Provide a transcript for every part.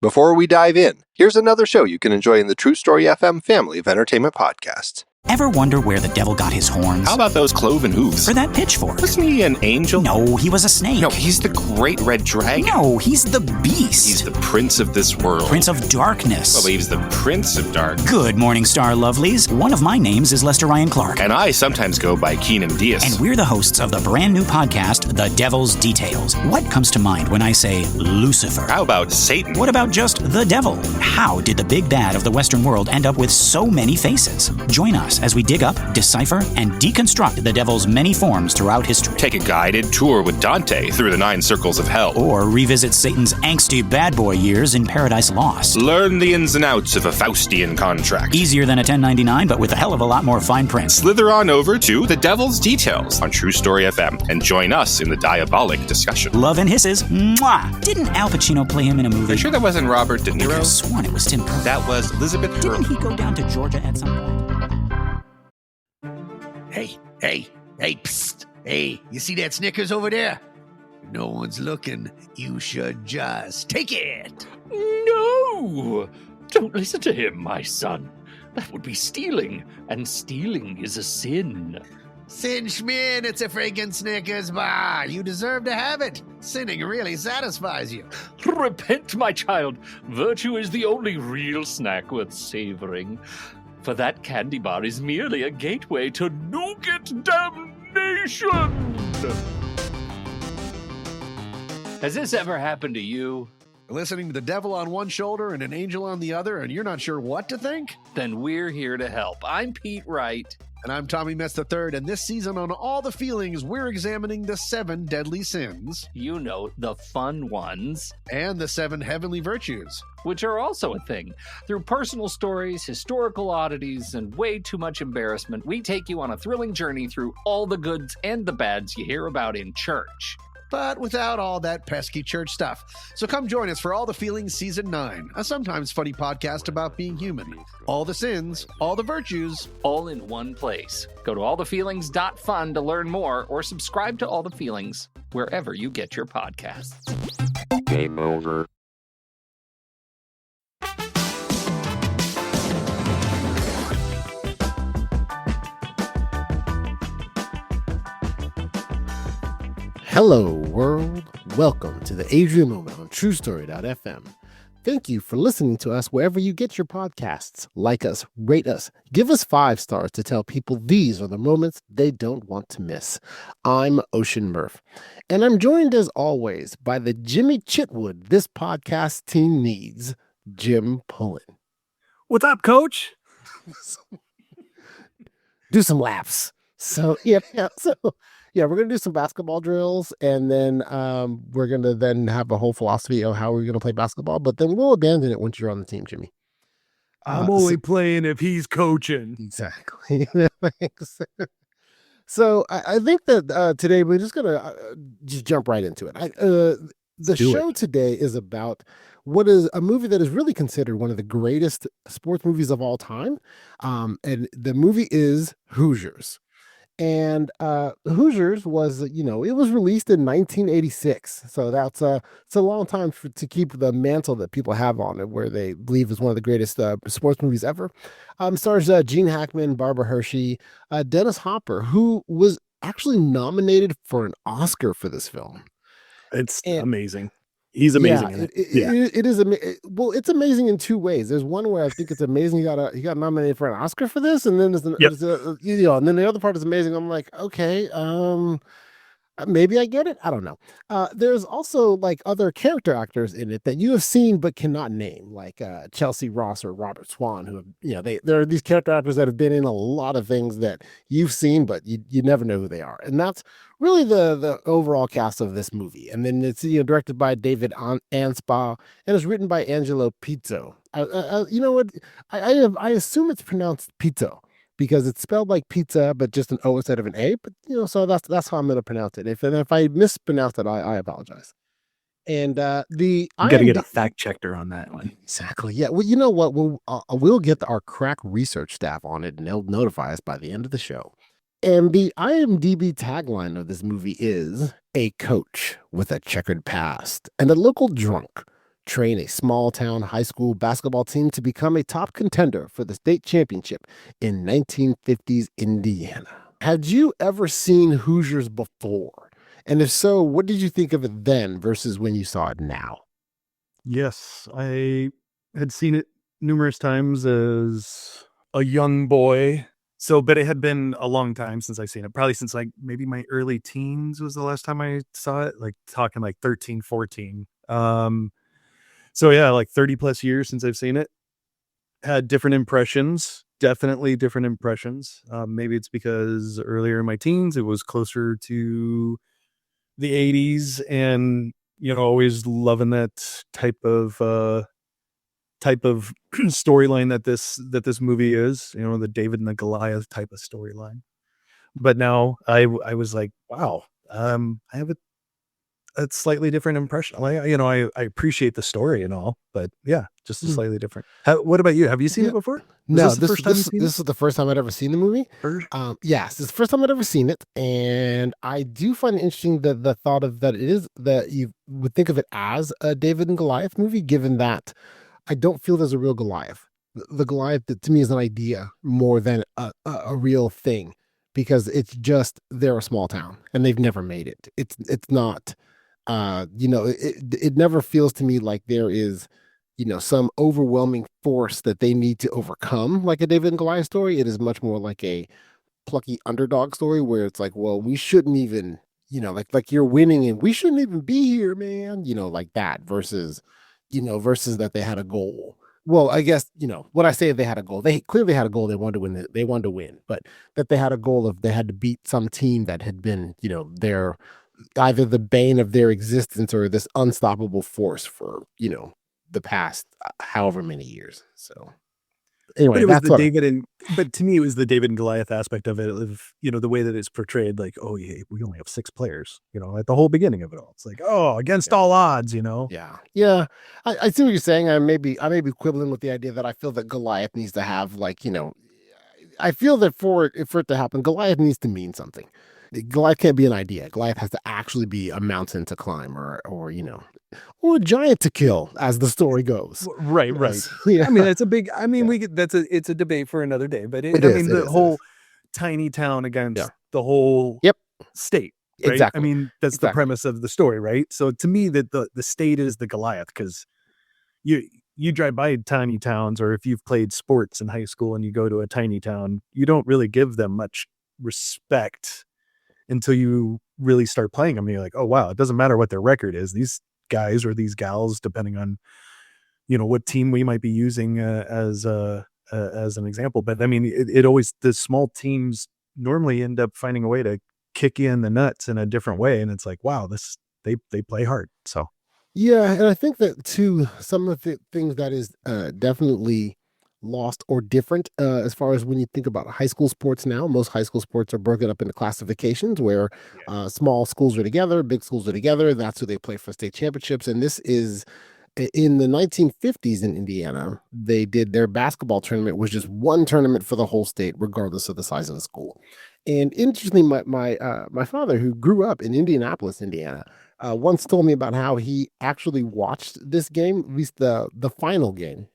Before we dive in, here's another show you can enjoy in the True Story FM family of entertainment podcasts. Ever wonder where the devil got his horns? How about those cloven hooves? Or that pitchfork? Wasn't he an angel? No, he was a snake. No, he's the great red dragon. No, he's the beast. He's the prince of this world. Prince of darkness. Well, he's the prince of dark. Good morning, star lovelies. One of my names is Lester Ryan Clark. And I sometimes go by Keenan Diaz. And we're the hosts of the brand new podcast, The Devil's Details. What comes to mind when I say Lucifer? How about Satan? What about just the devil? How did the big bad of the Western world end up with so many faces? Join us as we dig up, decipher, and deconstruct the devil's many forms throughout history. Take a guided tour with Dante through the 9 circles of hell. Or revisit Satan's angsty bad boy years in Paradise Lost. Learn the ins and outs of a Faustian contract. Easier than a 1099, but with a hell of a lot more fine print. Slither on over to The Devil's Details on True Story FM and join us in the diabolic discussion. Love and hisses. Mwah! Didn't Al Pacino play him in a movie? Are you sure that wasn't Robert De I could Niro? have sworn it was Tim Curry. That was Elizabeth Didn't Hurley. he go down to Georgia at some point? Hey, psst. Hey, you see that Snickers over there? If no one's looking, you should just take it. No! Don't listen to him, my son. That would be stealing, and stealing is a sin. Sin Schmin, it's a friggin' Snickers bar. You deserve to have it. Sinning really satisfies you. Repent, my child. Virtue is the only real snack worth savoring. For that candy bar is merely a gateway to nougat damnation. Has this ever happened to you? Listening to the devil on one shoulder and an angel on the other, and you're not sure what to think? Then we're here to help. I'm Pete Wright. And I'm Tommy Metz III, and this season on All the Feelings, we're examining the 7 deadly sins You know, the fun ones, and the 7 heavenly virtues. which are also a thing. Through personal stories, historical oddities, and way too much embarrassment, we take you on a thrilling journey through all the goods and the bads you hear about in church. But without all that pesky church stuff. So come join us for All the Feelings Season 9, a sometimes funny podcast about being human. All the sins, all the virtues. All in one place. Go to allthefeelings.fun to learn more or subscribe to All the Feelings wherever you get your podcasts. Game over. Hello, world. Welcome to the Adrian Moment on TrueStory.fm. Thank you for listening to us wherever you get your podcasts. Like us, rate us, give us 5 stars to tell people these are the moments they don't want to miss. I'm Ocean Murph, and I'm joined as always by the Jimmy Chitwood this podcast team needs, Jim Pullen. What's up, coach? Do some laps. So we're going to do some basketball drills, and then we're going to then have a whole philosophy of how we're going to play basketball, but then we'll abandon it once you're on the team, Jimmy. I'm only playing if he's coaching. Exactly. So I think that today we're just going to just jump right into it. The show today is about what is a movie that is really considered one of the greatest sports movies of all time. And the movie is Hoosiers. And Hoosiers was, it was released in 1986. So it's a long time to keep the mantle that people have on it, where they believe is one of the greatest sports movies ever. Stars Gene Hackman, Barbara Hershey, Dennis Hopper, who was actually nominated for an Oscar for this film. It's amazing. He's amazing. Yeah, it is. Well, it's amazing in 2 ways. There's one where I think it's amazing he got nominated for an Oscar for this, and then and then the other part is amazing. I'm like, okay, maybe I get it. I don't know. There's also like other character actors in it that you have seen but cannot name, like Chelsea Ross or Robert Swan, who have, there are these character actors that have been in a lot of things that you've seen, but you never know who they are. And that's really the overall cast of this movie. And then it's directed by David Anspaugh, and it's written by Angelo Pizzo. You know what? I assume it's pronounced Pizzo, because it's spelled like pizza, but just an O instead of an A. But so that's how I'm going to pronounce it. If I mispronounce it, I apologize. And you got to get a fact checker on that one. Exactly. Yeah. Well, you know what? We'll get our crack research staff on it, and they'll notify us by the end of the show. And the IMDb tagline of this movie is "A coach with a checkered past and a local drunk train a small town high school basketball team to become a top contender for the state championship in 1950s Indiana. Had you ever seen Hoosiers before? And if so, what did you think of it then versus when you saw it now? Yes, I had seen it numerous times as a young boy. But it had been a long time since I've seen it. Probably since like maybe my early teens was the last time I saw it, like talking like 13, 14. So yeah, like 30 plus years since I've seen it. Had different impressions, definitely different impressions. Maybe it's because earlier in my teens, it was closer to the 80s and, always loving that type of storyline that this movie is, the David and the Goliath type of storyline. But now I was like, wow, I have a slightly different impression. I appreciate the story and all, but yeah, just a slightly different. What about you? Have you seen it before? No, this is the first time I'd ever seen the movie. Yes, it's the first time I'd ever seen it, and I do find it interesting that the thought of that it is that you would think of it as a David and Goliath movie, given that I don't feel there's a real Goliath. The Goliath to me is an idea more than a real thing, because it's just they're a small town and they've never made it. It's not. It never feels to me like there is, some overwhelming force that they need to overcome, like a David and Goliath story. It is much more like a plucky underdog story where it's like, well, we shouldn't even, like you're winning and we shouldn't even be here, man. Like that versus that they had a goal. Well, I guess, when I say they had a goal, they clearly had a goal. They wanted to win. They wanted to win, but that they had a goal of they had to beat some team that had been, their either the bane of their existence or this unstoppable force for, the past however many years. So anyway, but to me, it was the David and Goliath aspect of it, of, the way that it's portrayed, like, oh yeah, we only have 6 players, at the whole beginning of it all. It's like, oh, against all odds, Yeah. Yeah. I see what you're saying. I may be quibbling with the idea that I feel that Goliath needs to have I feel that for it to happen, Goliath needs to mean something. Goliath can't be an idea. Goliath has to actually be a mountain to climb or a giant to kill, as the story goes. Right. Yeah. I mean, it's a big, it's a debate for another day, but the whole tiny town against the whole state. Right? Exactly. I mean, that's the premise of the story, right? So to me, that the state is the Goliath, because you drive by tiny towns, or if you've played sports in high school and you go to a tiny town, you don't really give them much respect until you really start playing them. And you're like, oh wow, it doesn't matter what their record is. These guys or these gals, depending on, what team we might be using as an example. But I mean, it always, the small teams normally end up finding a way to kick you in the nuts in a different way. And it's like, wow, they play hard. So. Yeah. And I think that too, some of the things that is definitely lost or different as far as when you think about high school sports now. Most high school sports are broken up into classifications where small schools are together, big schools are together. That's who they play for state championships. And this is in the 1950s in Indiana. They did their basketball tournament was just one tournament for the whole state, regardless of the size of the school. And interestingly, my father, who grew up in Indianapolis, Indiana, once told me about how he actually watched this game, at least the final game.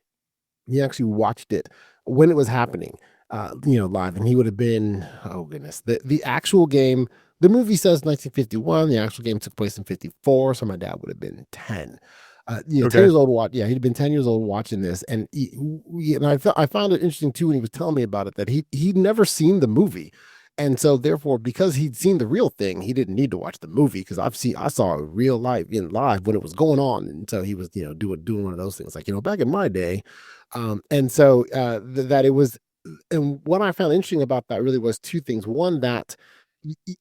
He actually watched it when it was happening, live, and he would have been, oh goodness, the actual game. The movie says 1951. The actual game took place in 54. So my dad would have been 10. 10 years old. He'd have been 10 years old watching this, and I found it interesting too when he was telling me about it that he'd never seen the movie. And so therefore, because he'd seen the real thing, he didn't need to watch the movie, because I saw it real live when it was going on. And so he was, doing one of those things like, back in my day. And so that it was, and what I found interesting about that really was 2 things. One, that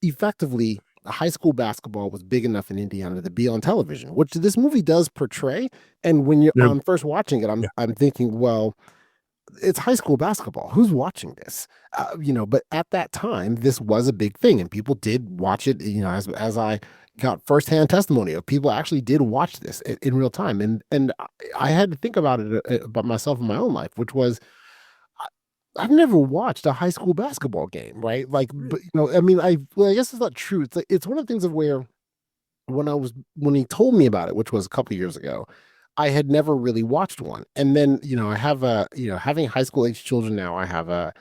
effectively high school basketball was big enough in Indiana to be on television, which this movie does portray. And when I'm first watching it, I'm thinking, well, it's high school basketball. Who's watching this? But at that time, this was a big thing, and people did watch it. As I got firsthand testimony of people actually did watch this in real time, and I had to think about it about myself in my own life, which was I've never watched a high school basketball game, right? Like, but I guess it's not true. It's one of the things of where when he told me about it, which was a couple of years ago. I had never really watched one. And then, I have having high school age children now, I have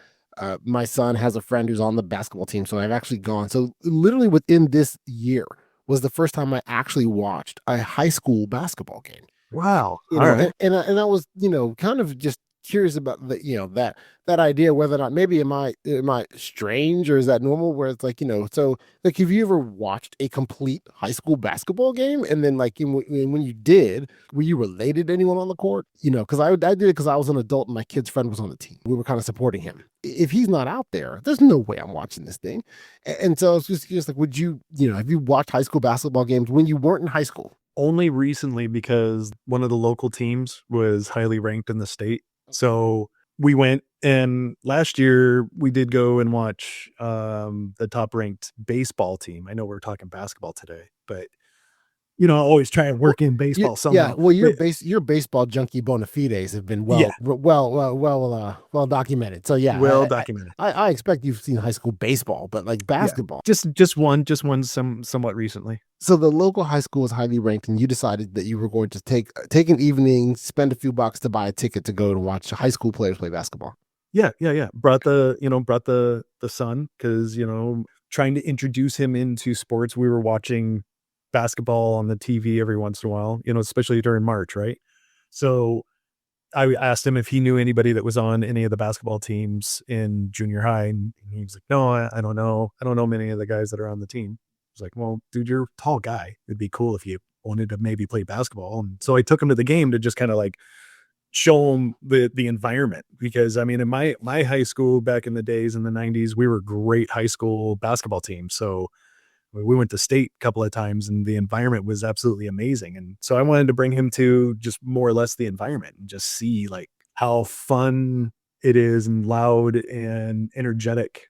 my son has a friend who's on the basketball team. So I've actually gone. So literally within this year was the first time I actually watched a high school basketball game. Wow. All right. And I was, kind of just curious about that idea, whether or not maybe am I strange or is that normal, where it's like, so like, have you ever watched a complete high school basketball game? And then like when you did, were you related to anyone on the court? Because I did it because I was an adult and my kid's friend was on the team. We were kind of supporting him. If he's not out there, there's no way I'm watching this thing. And so it's just like, would you, have you watched high school basketball games when you weren't in high school? Only recently, because one of the local teams was highly ranked in the state. So we went, and last year we did go and watch the top ranked baseball team. I know we're talking basketball today, but I always try and work in baseball somehow. Yeah, well, your baseball junkie bona fides have been well documented. So yeah, well documented. I expect you've seen high school baseball, but like basketball, just one somewhat recently. So the local high school was highly ranked, and you decided that you were going to take an evening, spend a few bucks to buy a ticket to go to watch high school players play basketball. Yeah. Brought the son, because trying to introduce him into sports. We were watching basketball on the TV every once in a while, especially during March, right? So I asked him if he knew anybody that was on any of the basketball teams in junior high, and he was like, "No, I don't know. I don't know many of the guys that are on the team." I was like, "Well, dude, you're a tall guy. It'd be cool if you wanted to maybe play basketball." And so I took him to the game to just kind of like show him the environment, because I mean, in my high school back in the days in the 90s, we were a great high school basketball team. So we went to state a couple of times, and the environment was absolutely amazing. And so I wanted to bring him to just more or less the environment and just see like how fun it is and loud and energetic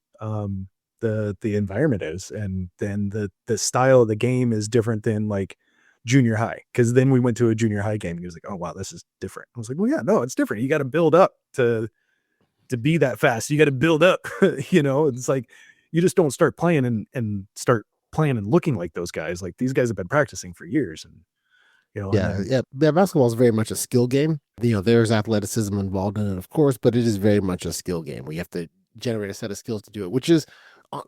the environment is. And then the style of the game is different than like junior high, because then we went to a junior high game and he was like, "Oh wow, this is different." I was like, "Well, yeah, no, it's different. You got to build up to be that fast. You got to build up." It's like, you just don't start playing and start playing and looking like those guys. Like, these guys have been practicing for years, and basketball is very much a skill game. There's athleticism involved in it, of course, but it is very much a skill game where you have to generate a set of skills to do it, which is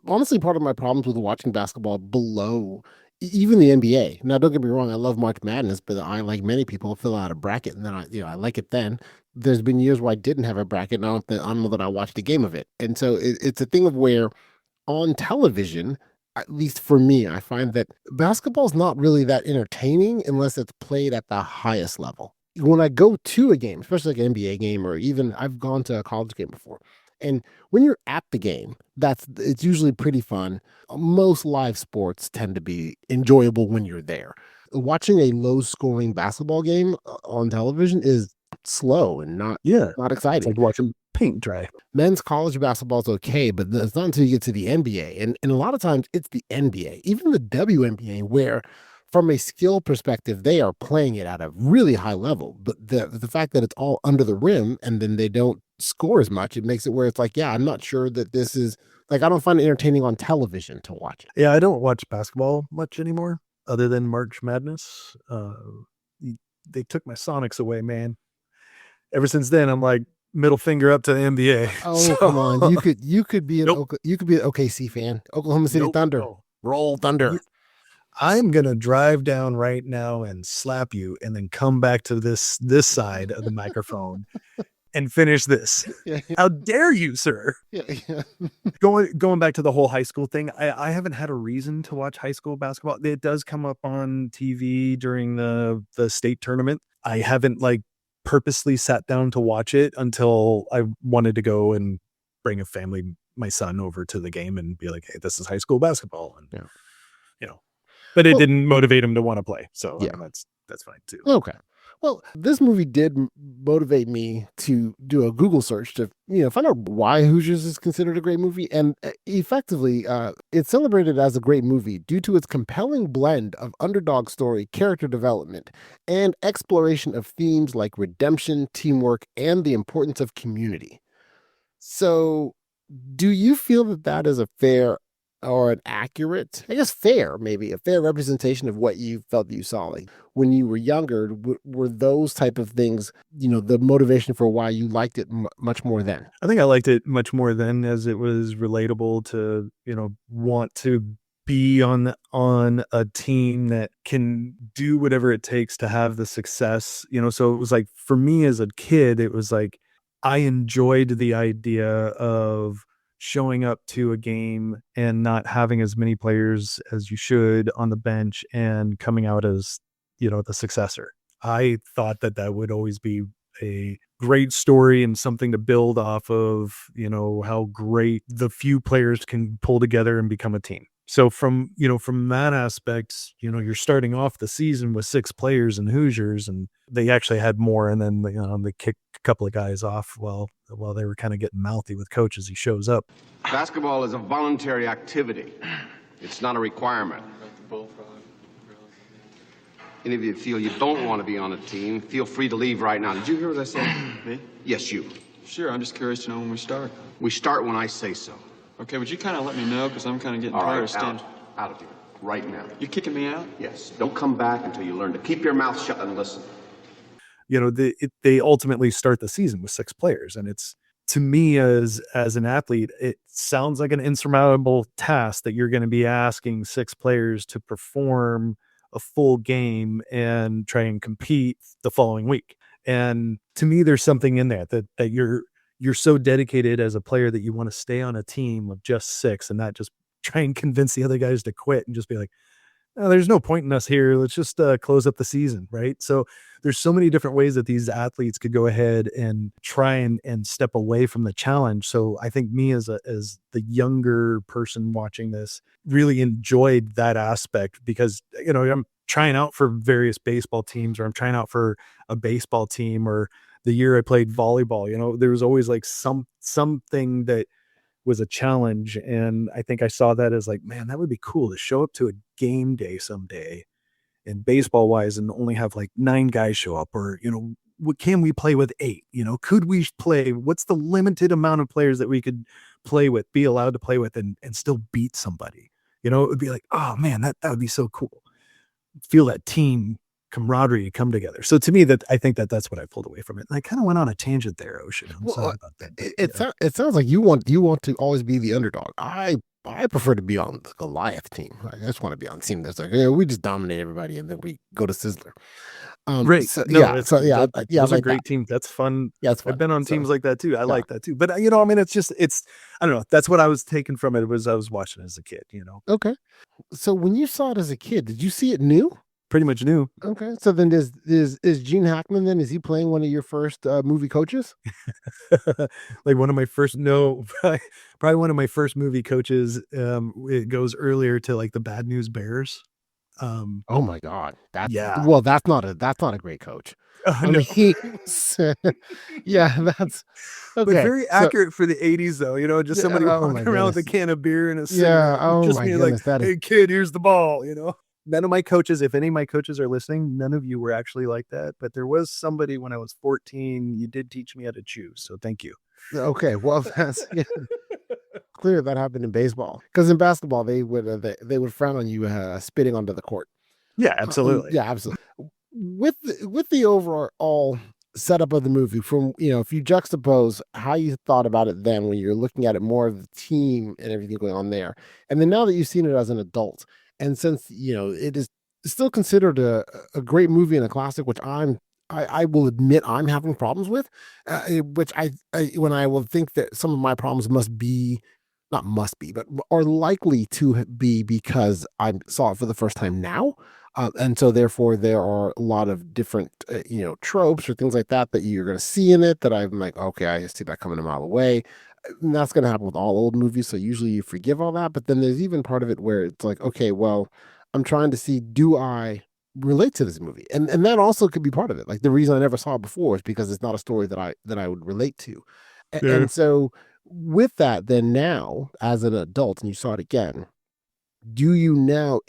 honestly part of my problems with watching basketball below even the NBA. Now, don't get me wrong, I love March Madness, but I, like many people, fill out a bracket, and then I like it then. There's been years where I didn't have a bracket, and I don't know that I watched a game of it. And so it's a thing of where on television, at least for me, I find that basketball is not really that entertaining unless it's played at the highest level. When I go to a game, especially like an NBA game, or even I've gone to a college game before, and when you're at the game, it's usually pretty fun. Most live sports tend to be enjoyable when you're there. Watching a low-scoring basketball game on television is slow and not exciting. It's like watching paint dry. Men's college basketball is okay, but it's not until you get to the NBA. And a lot of times it's the NBA, even the WNBA, where from a skill perspective, they are playing it at a really high level. But the fact that it's all under the rim and then they don't score as much, it makes it where it's like, I'm not sure that this is, like, I don't find it entertaining on television to watch it. Yeah, I don't watch basketball much anymore, other than March Madness. They took my Sonics away, man. Ever since then, I'm like, middle finger up to the NBA. Oh, come on. You could be an OKC fan. Oklahoma City Thunder. No. Roll Thunder. I'm going to drive down right now and slap you, and then come back to this side of the microphone and finish this. Yeah. How dare you, sir? Yeah. Going back to the whole high school thing, I haven't had a reason to watch high school basketball. It does come up on TV during the state tournament. I haven't like purposely sat down to watch it until I wanted to go and bring my son over to the game and be like, "Hey, this is high school basketball." And but it didn't motivate him to want to play. So I mean, that's fine too. Okay. Well, this movie did motivate me to do a Google search to, find out why Hoosiers is considered a great movie. And effectively, it's celebrated as a great movie due to its compelling blend of underdog story, character development, and exploration of themes like redemption, teamwork, and the importance of community. So do you feel that is a fair or an accurate, I guess fair, maybe a fair representation of what you felt that you saw? Like when you were younger, were those type of things, the motivation for why you liked it much more then? I think I liked it much more then, as it was relatable to, want to be on a team that can do whatever it takes to have the success. So it was like, for me as a kid, it was like I enjoyed the idea of showing up to a game and not having as many players as you should on the bench and coming out as, the successor. I thought that would always be a great story and something to build off of, how great the few players can pull together and become a team. So from that aspect, you're starting off the season with 6 players in Hoosiers, and they actually had more. And then, they kicked a couple of guys off while they were kind of getting mouthy with coach as he shows up. Basketball is a voluntary activity. It's not a requirement. Any of you feel you don't want to be on a team, feel free to leave right now. Did you hear what I said? Me? Yes, you. Sure, I'm just curious to know when we start. We start when I say so. Okay, would you kind of let me know? Because I'm kind of getting tired of standing. Out of here, right now. You're kicking me out? Yes. Don't come back until you learn to keep your mouth shut and listen. They ultimately start the season with 6 players, and it's, to me as an athlete, it sounds like an insurmountable task that you're going to be asking 6 players to perform a full game and try and compete the following week. And to me, there's something in that you're so dedicated as a player that you want to stay on a team of just 6 and not just try and convince the other guys to quit and just be like, oh, there's no point in us here. Let's just close up the season. Right. So there's so many different ways that these athletes could go ahead and try and step away from the challenge. So I think me as the younger person watching this really enjoyed that aspect, because, I'm trying out for various baseball teams, or I'm trying out for a baseball team, or the year I played volleyball, there was always like something that was a challenge. And I think I saw that as like, man, that would be cool to show up to a game day someday and baseball wise and only have like 9 guys show up, or, what can we play with 8? Could we play? What's the limited amount of players that we could be allowed to play with and still beat somebody? It would be like, oh man, that would be so cool. Feel that team camaraderie come together. So to me, I think that's what I pulled away from it. And I kind of went on a tangent there, Ocean. I'm sorry about that. It sounds like you want to always be the underdog. I prefer to be on the Goliath team. I just want to be on a team that's like, we just dominate everybody and then we go to Sizzler. Right. So, those are great teams. That's fun. Yeah, it's fun. I've been on teams like that too. I like that too. But I mean, it's I don't know. That's what I was taking from it. I was watching it as a kid, Okay. So when you saw it as a kid, did you see it new? Pretty much new. Okay. So then is Gene Hackman then? Is he playing one of your first movie coaches? Like one of my first, probably one of my first movie coaches. It goes earlier to like the Bad News Bears. Oh my God. That's not a great coach. No. Yeah, that's okay. But very accurate for the 80s though, just somebody walking around with a can of beer and a cigarette. Just being like, hey kid, here's the ball, None of my coaches, if any of my coaches are listening, none of you were actually like that. But there was somebody when I was 14, you did teach me how to choose. So thank you. Okay. Well, that's clear that happened in baseball, because in basketball, they would frown on you spitting onto the court. Yeah, absolutely. Yeah, absolutely. With the overall setup of the movie, from, if you juxtapose how you thought about it then when you're looking at it more of the team and everything going on there, and then now that you've seen it as an adult, and since it is still considered a great movie and a classic, which I will admit I'm having problems with, which when I will think that some of my problems but are likely to be because I saw it for the first time now. And so therefore there are a lot of different, tropes or things like that you're going to see in it that I'm like, okay, I see that coming a mile away. And that's going to happen with all old movies. So usually you forgive all that. But then there's even part of it where it's like, okay, well, I'm trying to see, do I relate to this movie? And that also could be part of it. Like the reason I never saw it before is because it's not a story that I would relate to. And so with that, then now as an adult and you saw it again, do you now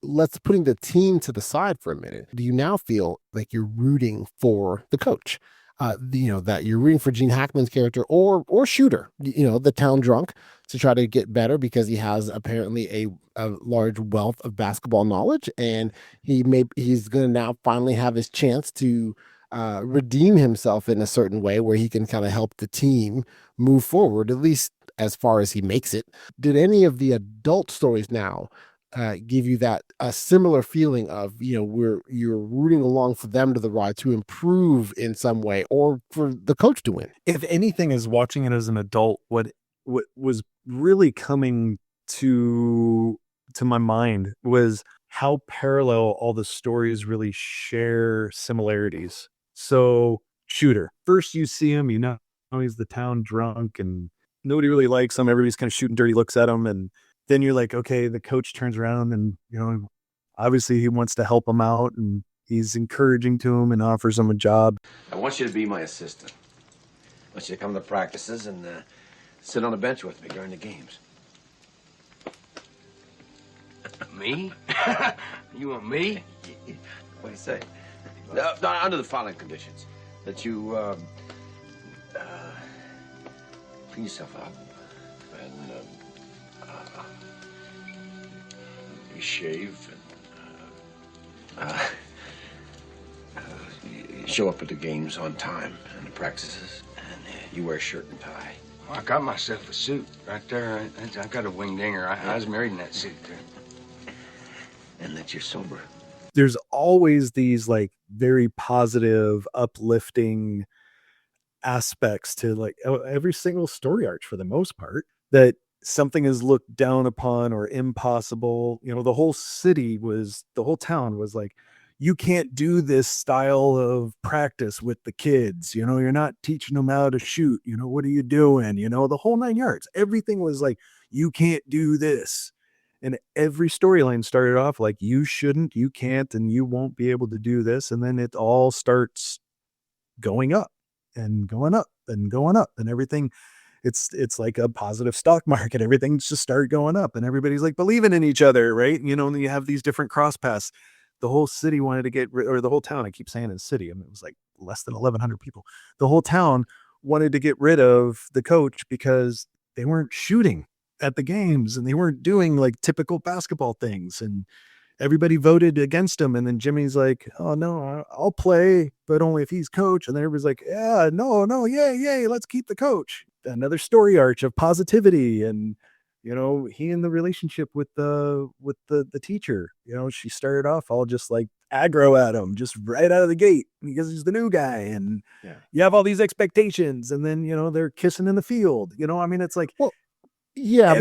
let's putting the team to the side for a minute. Do you now feel like you're rooting for the coach? that you're rooting for Gene Hackman's character or Shooter, the town drunk, to try to get better because he has apparently a large wealth of basketball knowledge, and he's going to now finally have his chance to redeem himself in a certain way where he can kind of help the team move forward, at least as far as he makes it. Did any of the adult stories now give you that a similar feeling of you're rooting along for them to the ride to improve in some way, or for the coach to win? If anything, is watching it as an adult, what was really coming to my mind was how parallel all the stories really share similarities. So Shooter, first you see him, he's the town drunk and nobody really likes him. Everybody's kind of shooting dirty looks at him. And then you're like, okay, the coach turns around and, obviously he wants to help him out and he's encouraging to him and offers him a job. I want you to be my assistant. I want you to come to practices and sit on a bench with me during the games. Me? You want me? What do you say? No, under the following conditions. That you clean yourself up and you shave and you show up at the games on time and the practices, and you wear a shirt and tie. Well, I got myself a suit right there. I got a wing dinger. I was married in that suit there. And that you're sober. There's always these like very positive, uplifting aspects to like every single story arc for the most part, that something is looked down upon or impossible. The whole town was like, you can't do this style of practice with the kids. You're not teaching them how to shoot. What are you doing? The whole 9 yards. Everything was like, you can't do this. And every storyline started off like, you shouldn't, you can't, and you won't be able to do this. And then it all starts going up and going up and going up, and everything. It's like a positive stock market. Everything's just started going up and everybody's like believing in each other. Right. And you have these different cross paths. The whole city wanted to get rid, or the whole town, I keep saying in city. I mean, it was like less than 1,100 people. The whole town wanted to get rid of the coach because they weren't shooting at the games and they weren't doing like typical basketball things, and everybody voted against him. And then Jimmy's like, oh no, I'll play, but only if he's coach. And then everybody's like, yeah, no, yay, let's keep the coach. Another story arc of positivity. And he in the relationship with the teacher, she started off all just like aggro at him just right out of the gate because he's the new guy, and you have all these expectations, and then they're kissing in the field. I mean, it's like, well, yeah,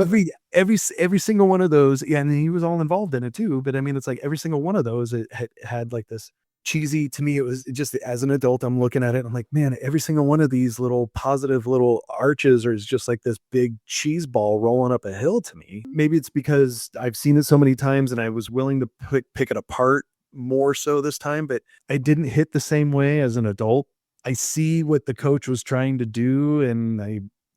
every single one of those, and he was all involved in it too. But I mean, it's like every single one of those, it had like this cheesy, to me, it was just, as an adult, I'm looking at it, I'm like, man, every single one of these little positive little arches is just like this big cheese ball rolling up a hill to me. Maybe it's because I've seen it so many times and I was willing to pick it apart more so this time, but I didn't hit the same way as an adult. I see what the coach was trying to do, and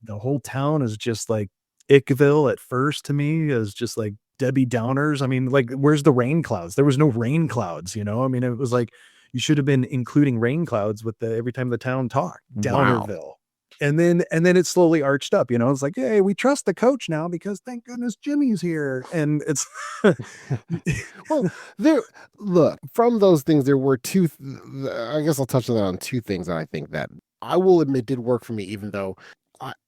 the whole town is just like Ickville at first to me, is just like Debbie Downers. I mean, like, where's the rain clouds? There was no rain clouds, I mean, it was like, you should have been including rain clouds with every time the town talked. Downerville. Wow. And then it slowly arched up, it's like, hey, we trust the coach now because thank goodness Jimmy's here. And it's well, look, from those things, there were two, I guess I'll touch on two things that I think that I will admit did work for me, even though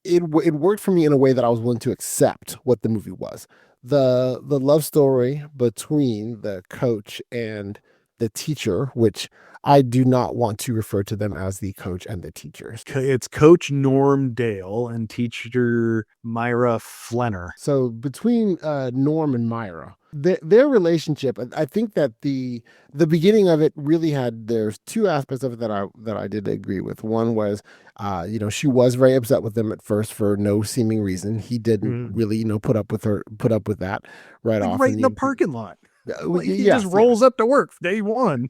it worked for me in a way that I was willing to accept what the movie was. The love story between the coach and the teacher, which I do not want to refer to them as the coach and the teachers. It's Coach Norm Dale and teacher Myra Flenner. So between Norm and Myra, their relationship, I think that the beginning of it really there's two aspects of it that I did agree with. One was, she was very upset with him at first for no seeming reason. He didn't really, put up with that right off. Right in the parking lot. He just rolls up to work day one.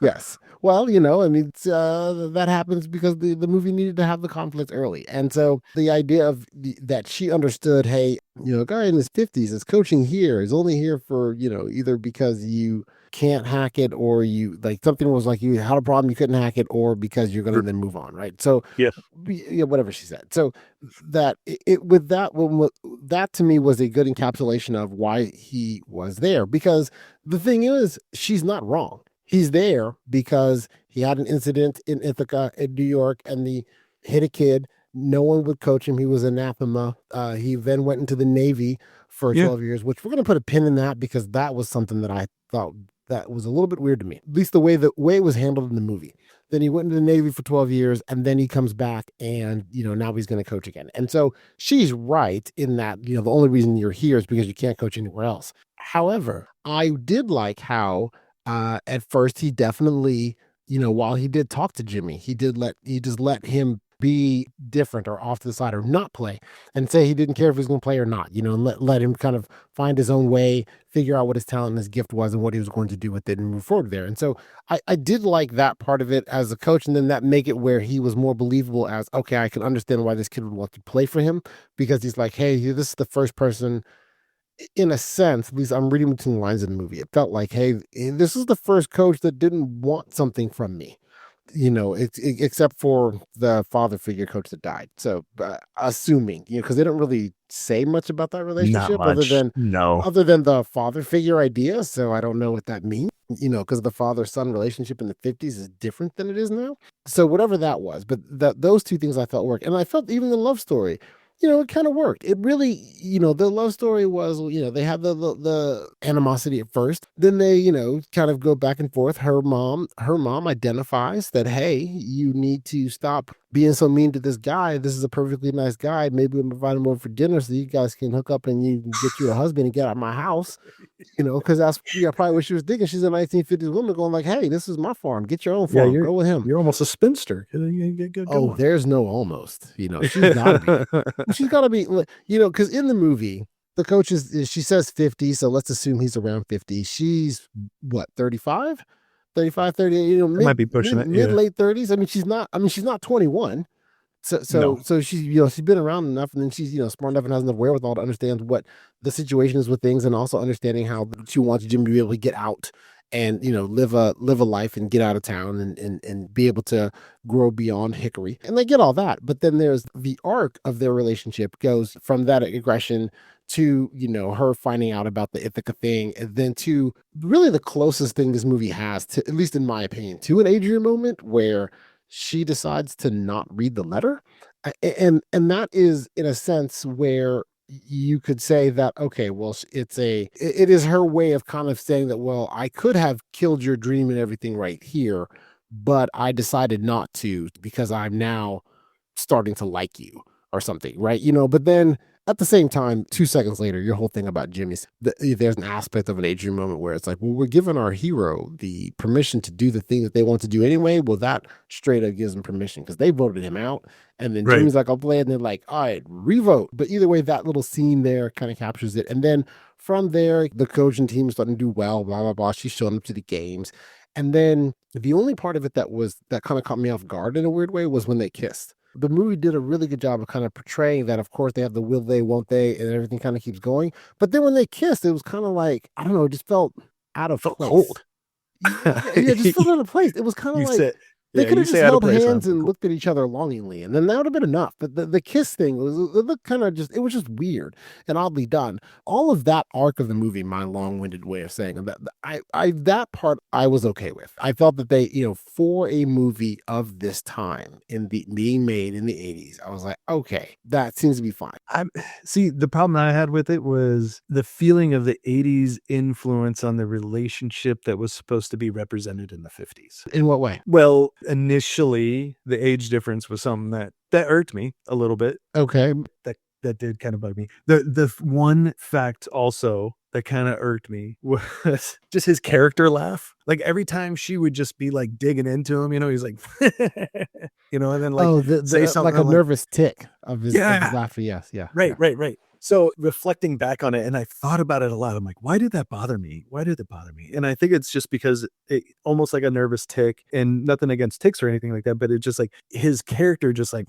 Yes. Well, I mean, that happens because the movie needed to have the conflict early. And so the idea of that she understood, hey, a guy in his 50s is coaching here, is only here for, either because you can't hack it, or you like something was like you had a problem, you couldn't hack it, or because you're going to then move on, right? So yeah, whatever she said. So that that to me was a good encapsulation of why he was there, because the thing is, she's not wrong. He's there because he had an incident in Ithaca in New York, and he hit a kid. No one would coach him. He was anathema. He then went into the Navy for 12 years, which we're going to put a pin in that, because that was something that I thought that was a little bit weird to me, at least the way it was handled in the movie. Then he went into the Navy for 12 years, and then he comes back, and, now he's going to coach again. And so she's right in that, the only reason you're here is because you can't coach anywhere else. However, I did like how at first he definitely, while he did talk to Jimmy, he just let him be different or off to the side or not play, and say he didn't care if he was going to play or not, and let him kind of find his own way, figure out what his talent and his gift was and what he was going to do with it and move forward there. And so I did like that part of it as a coach, and then that make it where he was more believable as, okay, I can understand why this kid would want to play for him, because he's like, hey, this is the first person, in a sense, at least I'm reading between the lines of the movie, it felt like, hey, this is the first coach that didn't want something from me. Except for the father figure coach that died. So assuming, because they don't really say much about that relationship other than the father figure idea. So I don't know what that means, because the father-son relationship in the 50s is different than it is now. So whatever that was, but those two things I felt worked. And I felt even the love story, it kind of worked. It really, the love story was, they have the animosity at first. Then they, kind of go back and forth. Her mom identifies that, hey, you need to stop being so mean to this guy. This is a perfectly nice guy. Maybe we'll invite him over for dinner so you guys can hook up and you can get you a husband and get out of my house. Because that's probably what she was thinking. She's a 1950s woman going like, hey, this is my farm. Get your own farm. Go with him. You're almost a spinster. Oh, there's no almost. She's got to be. She's got to be, because in the movie, the coach she says 50, so let's assume he's around 50. She's what, 35? 35, 30, might be pushing it. Late 30s. She's not 21. So she's, she's been around enough, and then she's, smart enough and has enough wherewithal to understand what the situation is with things, and also understanding how she wants Jim to be able to get out and, live a life and get out of town and be able to grow beyond Hickory. And they get all that. But then there's the arc of their relationship goes from that aggression to, her finding out about the Ithaca thing, and then to really the closest thing this movie has to, at least in my opinion, to an Adrian moment where she decides to not read the letter. And that is, in a sense, where you could say that, okay, well, it is her way of kind of saying that, well, I could have killed your dream and everything right here, but I decided not to because I'm now starting to like you or something, right? But then at the same time, 2 seconds later, your whole thing about Jimmy's, there's an aspect of an Adrian moment where it's like, well, we're giving our hero the permission to do the thing that they want to do anyway. Well, that straight up gives them permission because they voted him out. And then Jimmy's like, I'll play it. And they're like, all right, revote. But either way, that little scene there kind of captures it. And then from there, the coaching team is starting to do well, blah, blah, blah. She's showing up to the games. And then the only part of it that kind of caught me off guard in a weird way was when they kissed. The movie did a really good job of kind of portraying that, of course, they have the will they, won't they, and everything kind of keeps going. But then when they kissed, it was kind of like, I don't know, it just felt out of place. Cold. It just felt out of place. It was kind of like they could have just held hands and looked at each other longingly, and then that would have been enough. But the kiss thing was it was just weird and oddly done. All of that arc of the movie, my long-winded way of saying that, that part I was okay with. I felt that they, for a movie of this time being made in the 80s, I was like, okay, that seems to be fine. See, the problem I had with it was the feeling of the 80s influence on the relationship that was supposed to be represented in the 50s. In what way? Well, initially, the age difference was something that irked me a little bit. Okay. That did kind of bug me. The one fact also that kind of irked me was just his character laugh. Like every time she would just be like digging into him, he's like, and then like say something like a nervous tick of his laughter. Yes. Yeah. Right. So reflecting back on it, and I thought about it a lot. I'm like, why did that bother me? Why did it bother me? And I think it's just because it almost like a nervous tick, and nothing against ticks or anything like that, but it just like his character just like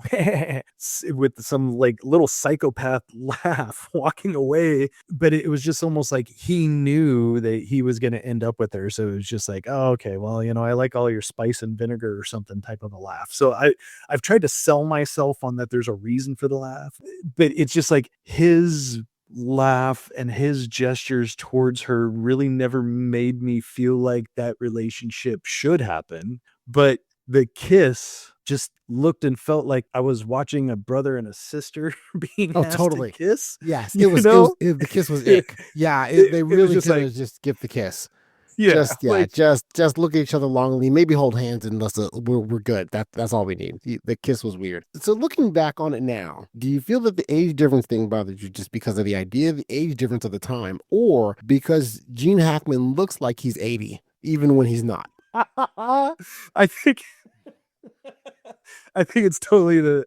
with some like little psychopath laugh walking away. But it was just almost like he knew that he was going to end up with her. So it was just like, oh, okay, well, I like all your spice and vinegar or something type of a laugh. So I've tried to sell myself on that there's a reason for the laugh, but it's just like his laugh and his gestures towards her really never made me feel like that relationship should happen. But the kiss just looked and felt like I was watching a brother and a sister being asked totally. to kiss. Yes, The kiss was ick. Yeah, they really just could have like, just give the kiss. yeah, Just look at each other longingly, maybe hold hands, and we're good. That's all we need. The kiss was weird. So looking back on it now, do you feel that the age difference thing bothered you just because of the idea of the age difference of the time, or because Gene Hackman looks like he's 80 even when he's not? I think it's totally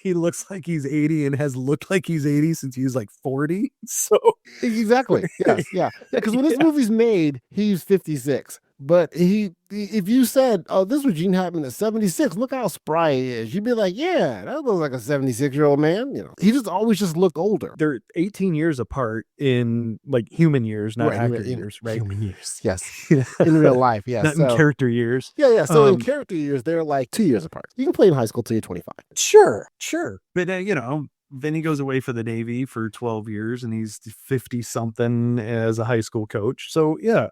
he looks like he's 80 and has looked like he's 80 since he was like 40. So exactly. Yes. Yeah. Because when this movie's made, he's 56. But if you said, "Oh, this was Gene Hackman at 76, look how spry he is," you'd be like, "Yeah, that looks like a 76-year-old man." He just always just looked older. They're 18 years apart in like human years, not actor years, right? Human years, yes. In real life, yes. Not in character years. Yeah. So in character years, they're like 2 years apart. You can play in high school till you're 25. Sure. But then he goes away for the Navy for 12 years and he's 50 something as a high school coach. So yeah.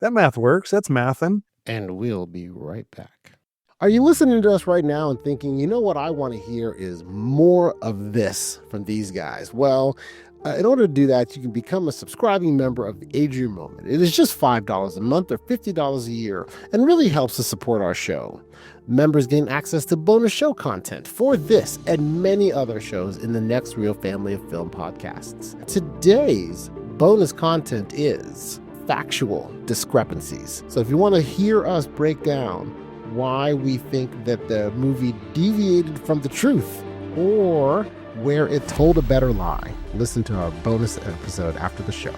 That math works. That's mathin'. And we'll be right back. Are you listening to us right now and thinking, you know what I want to hear is more of this from these guys? Well, in order to do that, you can become a subscribing member of the Age of Your Moment. It is just $5 a month or $50 a year and really helps to support our show. Members gain access to bonus show content for this and many other shows in the next Real Family of Film podcasts. Today's bonus content is factual discrepancies. So if you want to hear us break down why we think that the movie deviated from the truth or where it told a better lie, listen to our bonus episode after the show.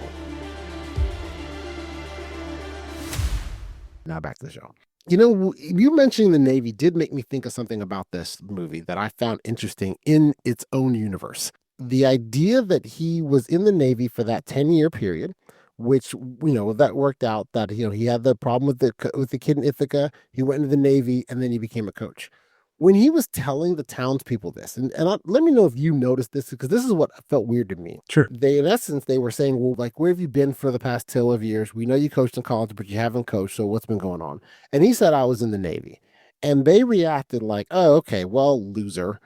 Now back to the show. You mentioning the Navy did make me think of something about this movie that I found interesting in its own universe. The idea that he was in the Navy for that 10-year period, which, that worked out that, he had the problem with the kid in Ithaca. He went into the Navy and then he became a coach. When he was telling the townspeople this, and let me know if you noticed this, because this is what felt weird to me. Sure. In essence, they were saying, well, like, where have you been for the past 12 years? We know you coached in college, but you haven't coached. So what's been going on? And he said, I was in the Navy. And they reacted like, oh, okay, well, loser.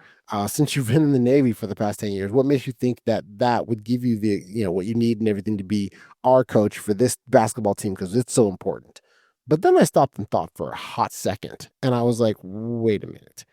Since you've been in the Navy for the past 10 years, what makes you think that would give you the, what you need and everything to be our coach for this basketball team? Because it's so important. But then I stopped and thought for a hot second. And I was like, wait a minute.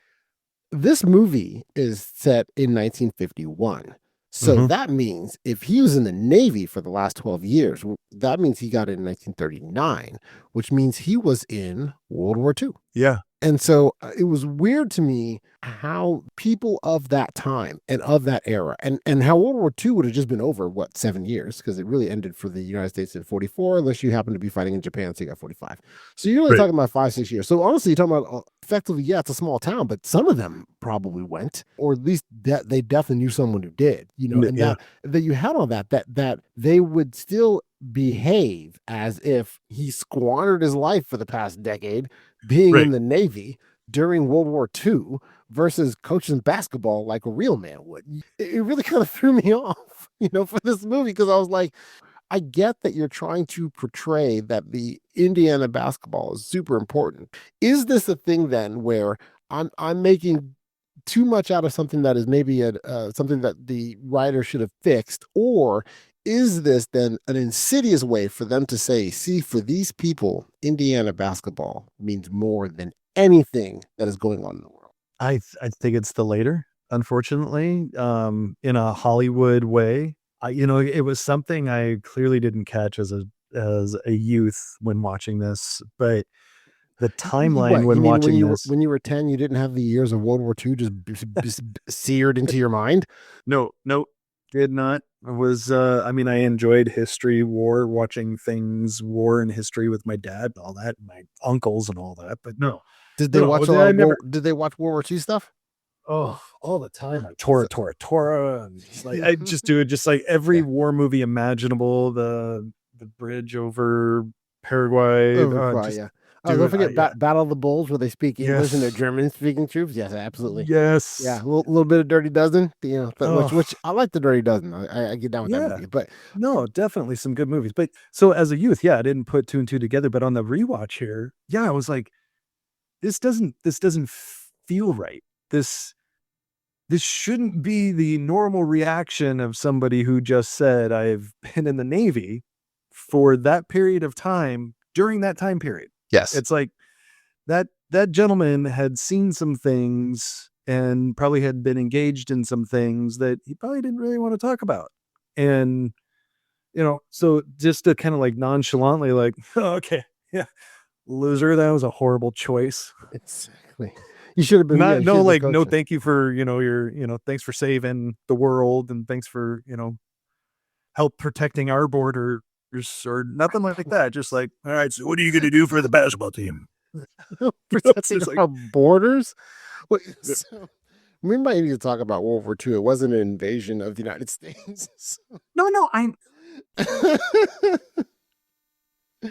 This movie is set in 1951. So that means if he was in the Navy for the last 12 years, that means he got it in 1939, which means he was in World War II. Yeah. And so it was weird to me how people of that time and of that era and how World War II would have just been over, 7 years? Because it really ended for the United States in 44, unless you happen to be fighting in Japan, so you got 45. So you're really talking about 5-6 years. So honestly, you're talking about effectively, yeah, it's a small town, but some of them probably went, or at least they definitely knew someone who did, and that you had all that they would still behave as if he squandered his life for the past decade being in the Navy during World War II versus coaching basketball like a real man would. It really kind of threw me off, for this movie, because I was like, I get that you're trying to portray that the Indiana basketball is super important. Is this a thing then where I'm making too much out of something that is maybe something that the writer should have fixed, or is this then an insidious way for them to say, see, for these people, Indiana basketball means more than anything that is going on in the world? I think it's the later, unfortunately, in a Hollywood way. It was something I clearly didn't catch as a youth when watching this, but the timeline when you were 10, you didn't have the years of World War II just seared into your mind? No. Did not. It was I mean, I enjoyed history, watching things, war and history with my dad and all that, my uncles and all that. But no. Did they watch a lot I of never Did they watch World War II stuff? Oh, all the time. Like Tora. And it's like I just do it just like every war movie imaginable, the bridge over Paraguay. Yeah. Oh, don't forget Battle of the Bulls, where they speak English and they're German-speaking troops. Yes, absolutely. Yes. Yeah, a little bit of Dirty Dozen. Which I like the Dirty Dozen. I get down with that movie. But no, definitely some good movies. But so as a youth, I didn't put two and two together. But on the rewatch here, I was like, this doesn't feel right. This shouldn't be the normal reaction of somebody who just said, I've been in the Navy for that period of time during that time period. Yes. It's like that gentleman had seen some things and probably had been engaged in some things that he probably didn't really want to talk about. And, so just to kind of like nonchalantly like, oh, okay, yeah, loser, that was a horrible choice. Exactly. You should have been no, thank you for, thanks for saving the world and thanks for, help protecting our borders or nothing like that. Just like, all right, so what are you going to do for the basketball team? Protecting our borders? So, we might need to talk about World War II. It wasn't an invasion of the United States. No,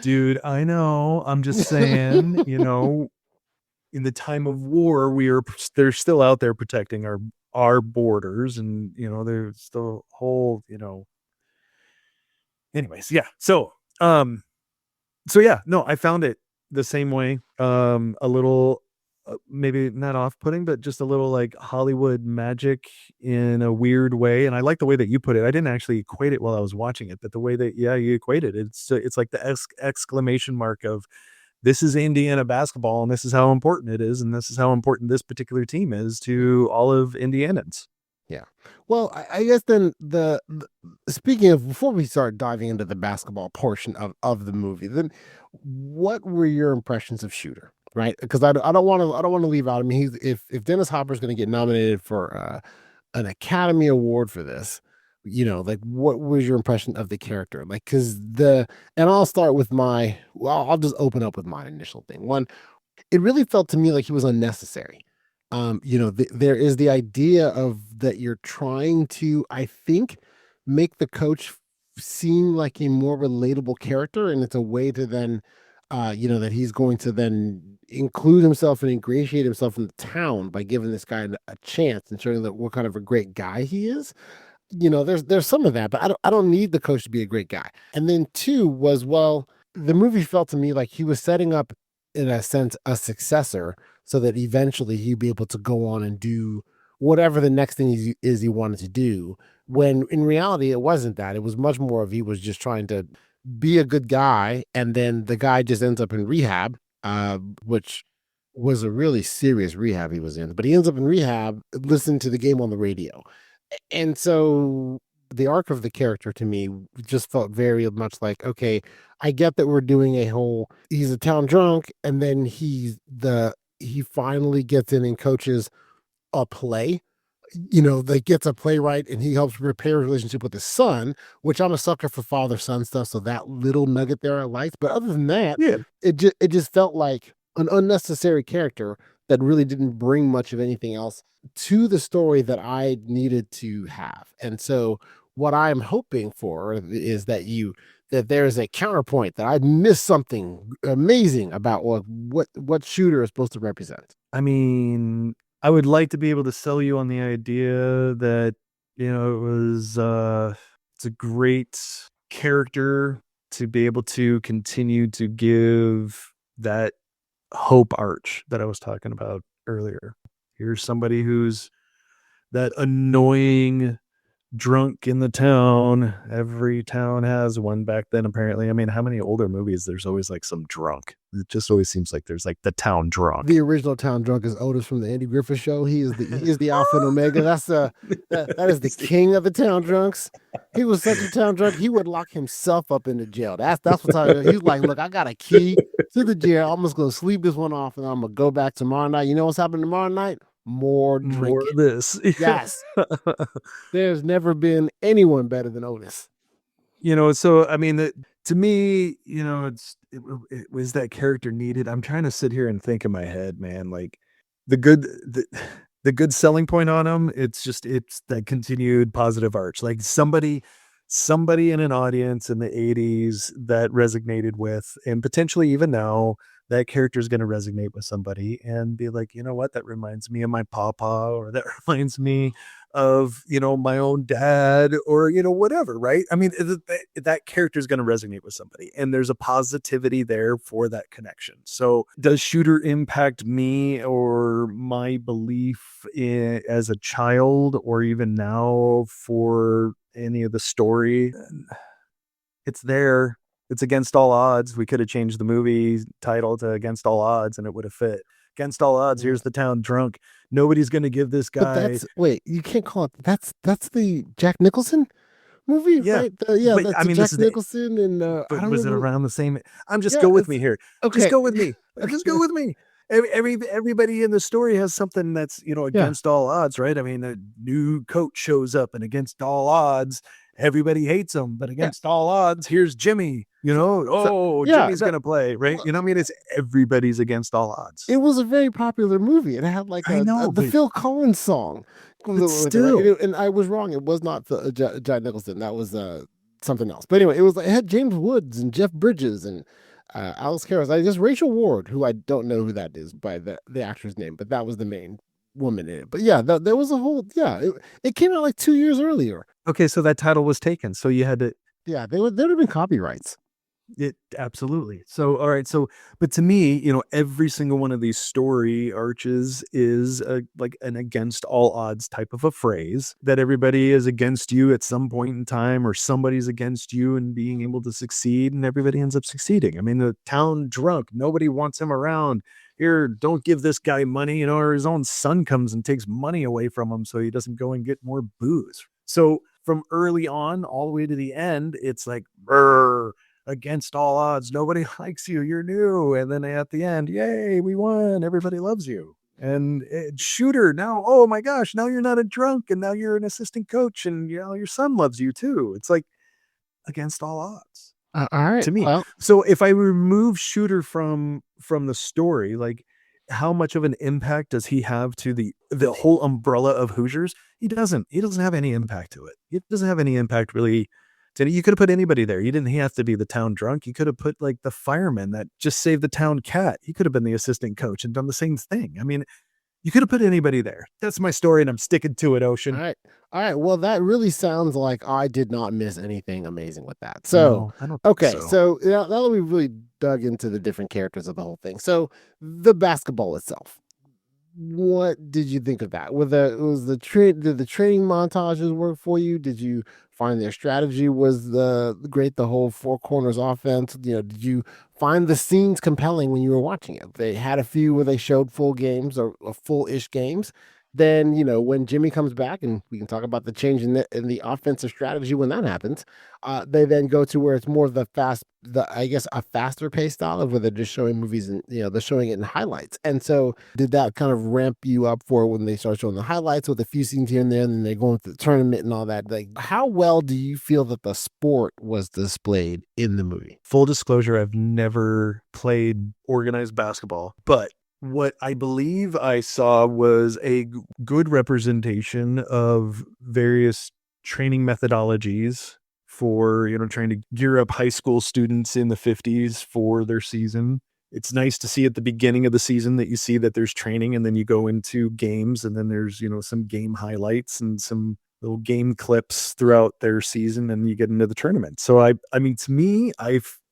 dude, I know. I'm just saying, in the time of war, they're still out there protecting our borders, and there's the whole, anyways, yeah. So yeah, no, I found it the same way. A little, maybe not off-putting, but just a little like Hollywood magic in a weird way. And I like the way that you put it. I didn't actually equate it while I was watching it, but the way that you equated it, it's like the exclamation mark of, this is Indiana basketball, and this is how important it is, and this is how important this particular team is to all of Indianans. Yeah. Well, I guess then speaking of, before we start diving into the basketball portion of the movie, then what were your impressions of Shooter? Right? Because I don't want to leave out. I mean, if Dennis Hopper's going to get nominated for an Academy Award for this, like, what was your impression of the character? Like, and I'll start with I'll just open up with my initial thing. One, it really felt to me like he was unnecessary. There is the idea of that you're trying to, I think, make the coach seem like a more relatable character, and it's a way to then, that he's going to then include himself and ingratiate himself in the town by giving this guy a chance and showing that what kind of a great guy he is. There's some of that, but I don't need the coach to be a great guy. And then two was, the movie felt to me like he was setting up, in a sense, a successor, so that eventually he'd be able to go on and do whatever the next thing he wanted to do. When in reality, it wasn't that. It was much more of, he was just trying to be a good guy, and then the guy just ends up in rehab, which was a really serious rehab he was in. But he ends up in rehab listening to the game on the radio. And so the arc of the character to me just felt very much like, okay, I get that we're doing he's a town drunk, and then he finally gets in and coaches a play, that gets a playwright, and he helps repair a relationship with his son, which I'm a sucker for father-son stuff. So that little nugget there I liked. But other than that, it just felt like an unnecessary character that really didn't bring much of anything else to the story that I needed to have. And so what I'm hoping for is that there is a counterpoint, that I missed something amazing about what Shooter is supposed to represent. I mean, I would like to be able to sell you on the idea that, it's a great character to be able to continue to give that hope arch that I was talking about earlier. Here's somebody who's that annoying drunk in the town. Every town has one back then, apparently. I mean, how many older movies there's always like some drunk? It just always seems like there's like the town drunk. The original town drunk is Otis from the Andy Griffith Show. He is the alpha and omega. That is the king of the town drunks. He was such a town drunk, he would lock himself up in the jail. That's what time he's like, look, I got a key to the jail. I'm just gonna sleep this one off, and I'm gonna go back tomorrow night. You know what's happening tomorrow night? more More drinking. of this. Yes. There's never been anyone better than Otis. So I mean, to me, it was that character needed. I'm trying to sit here and think in my head, man, like the good, the good selling point on him. It's that continued positive arch, like somebody in an audience in the 80s that resonated with, and potentially even now, that character is going to resonate with somebody and be like, you know what, that reminds me of my papa, or that reminds me of, my own dad, or, whatever. Right. I mean, that character is going to resonate with somebody, and there's a positivity there for that connection. So does Shooter impact me or my belief as a child, or even now for any of the story? It's there. It's Against All Odds. We could have changed the movie title to Against All Odds and it would have fit. Against all odds, here's the town drunk. Nobody's going to give this guy. But you can't call it. That's the Jack Nicholson movie, Yeah, right? but, That's I mean, Jack this is Nicholson and but I don't was it remember. around the same? Yeah, Go with me here. okay. Just go with me. Just go with me. Everybody in the story has something that's, against all odds, right? I mean, a new coach shows up, and against all odds, everybody hates him. But against all odds, here's Jimmy. Jimmy's gonna play, right? I mean, it's everybody's against all odds. It was a very popular movie. It had like the Phil Collins song. But still, and I was wrong. It was not Jack Nicholson. That was something else. But anyway, it had James Woods and Jeff Bridges and Alex Karras. Just Rachel Ward, who I don't know who that is by the actor's name, but that was the main woman in it. But yeah, there was a whole it came out like 2 years earlier. Okay, so that title was taken. So you had to. Yeah, there would have been copyrights. It absolutely. So, all right. So, but to me, every single one of these story arches is like an against all odds type of a phrase, that everybody is against you at some point in time, or somebody's against you and being able to succeed, and everybody ends up succeeding. I mean, the town drunk, nobody wants him around. Here, don't give this guy money, or his own son comes and takes money away from him so he doesn't go and get more booze. So from early on all the way to the end, it's like, against all odds, nobody likes you, you're new. And then at the end, yay, we won, everybody loves you. And Shooter, now, oh my gosh, now you're not a drunk, and now you're an assistant coach, and your son loves you too. It's like against all odds. All right, to me. well, So if I remove Shooter from the story, like, how much of an impact does he have to the whole umbrella of Hoosiers? He doesn't have any impact to it. It doesn't have any impact really. You could have put anybody there. You didn't have to be the town drunk. You could have put like the fireman that just saved the town cat. He could have been the assistant coach and done the same thing. I mean, you could have put anybody there. That's my story, and I'm sticking to it, Ocean. All right. Well, that really sounds like I did not miss anything amazing with that. So, No, I don't think okay. so. So now that we've really dug into the different characters of the whole thing, so the basketball itself, what did you think of that? Did the training montages work for you? Did you find their strategy was the whole four corners offense? Did you find the scenes compelling when you were watching it? They had a few where they showed full games or full-ish games. Then, when Jimmy comes back, and we can talk about the change in the offensive strategy when that happens, they then go to where it's more of a faster paced style of where they're just showing movies and, they're showing it in highlights. And so did that kind of ramp you up for when they start showing the highlights with a few scenes here and there, and then they're going to the tournament and all that? Like, how well do you feel that the sport was displayed in the movie? Full disclosure, I've never played organized basketball, but what I believe I saw was a good representation of various training methodologies for, trying to gear up high school students in the 50s for their season. It's nice to see at the beginning of the season that you see that there's training, and then you go into games, and then there's, some game highlights and some little game clips throughout their season, and you get into the tournament. So I mean, to me,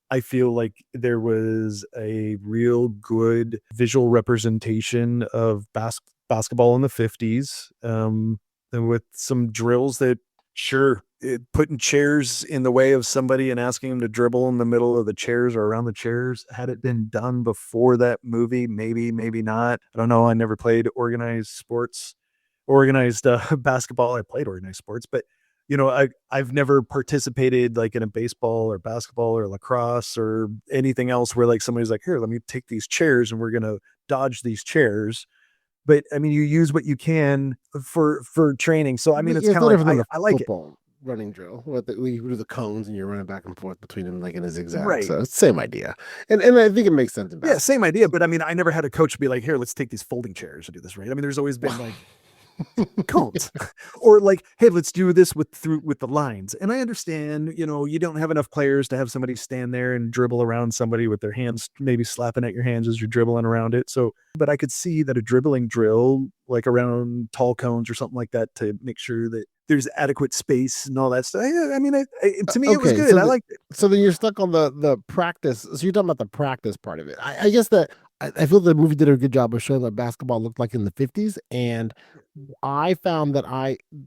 I feel like there was a real good visual representation of basketball in the 50s, and with some drills that, sure, putting chairs in the way of somebody and asking them to dribble in the middle of the chairs or around the chairs. Had it been done before that movie, maybe not. I don't know. I never played organized basketball. I played organized sports, but I've never participated like in a baseball or basketball or lacrosse or anything else where like somebody's like, here, let me take these chairs and we're going to dodge these chairs. but I mean, you use what you can for training. So I mean, it's kind no of different like than I like it. football running drill. We do the cones and you're running back and forth between them like in a zigzag. Right. So it's the same idea, and I think it makes sense. In Yeah, same idea. But I mean, I never had a coach be like, "Here, let's take these folding chairs and do this." Right? I mean, there's always been like cones, or like, "Hey, let's do this with the lines." And I understand, you don't have enough players to have somebody stand there and dribble around somebody with their hands maybe slapping at your hands as you're dribbling around it. So, but I could see that a dribbling drill, like around tall cones or something like that, to make sure that there's adequate space and all that stuff. I mean, to me, it was good. So I liked it. So then you're stuck on the practice. So you're talking about the practice part of it. I guess that I feel the movie did a good job of showing what basketball looked like in the 50s. And I found that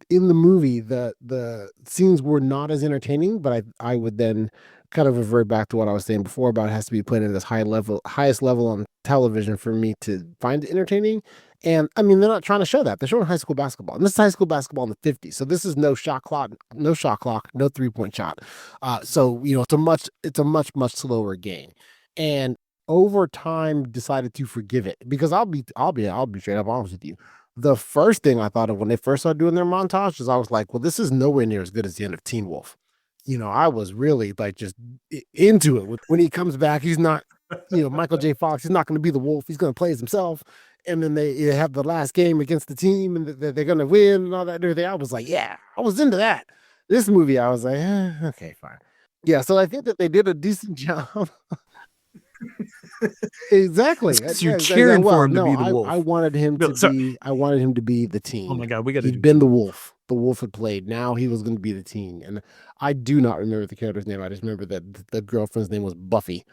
in the movie, the scenes were not as entertaining, but I would then kind of revert back to what I was saying before about it has to be played at this highest level on television for me to find it entertaining. And I mean, they're not trying to show that. They're showing high school basketball. And this is high school basketball in the 50s. So this is no shot clock, no 3-point shot. So, it's a much slower game. And over time decided to forgive it because I'll be straight up honest with you. The first thing I thought of when they first started doing their montages, I was like, well, this is nowhere near as good as the end of Teen Wolf. I was really like just into it. When he comes back, he's not, Michael J. Fox, he's not going to be the wolf. He's going to play as himself. And then they have the last game against the team and they're going to win and all that and everything. I was like, yeah, I was into that. This movie, I was like, okay, fine. Yeah, so I think that they did a decent job. Exactly. You're cheering for him to be the wolf. I wanted him to be the team. Oh my God, he'd been the wolf. The wolf had played. Now he was going to be the team. And I do not remember the character's name. I just remember that the girlfriend's name was Buffy,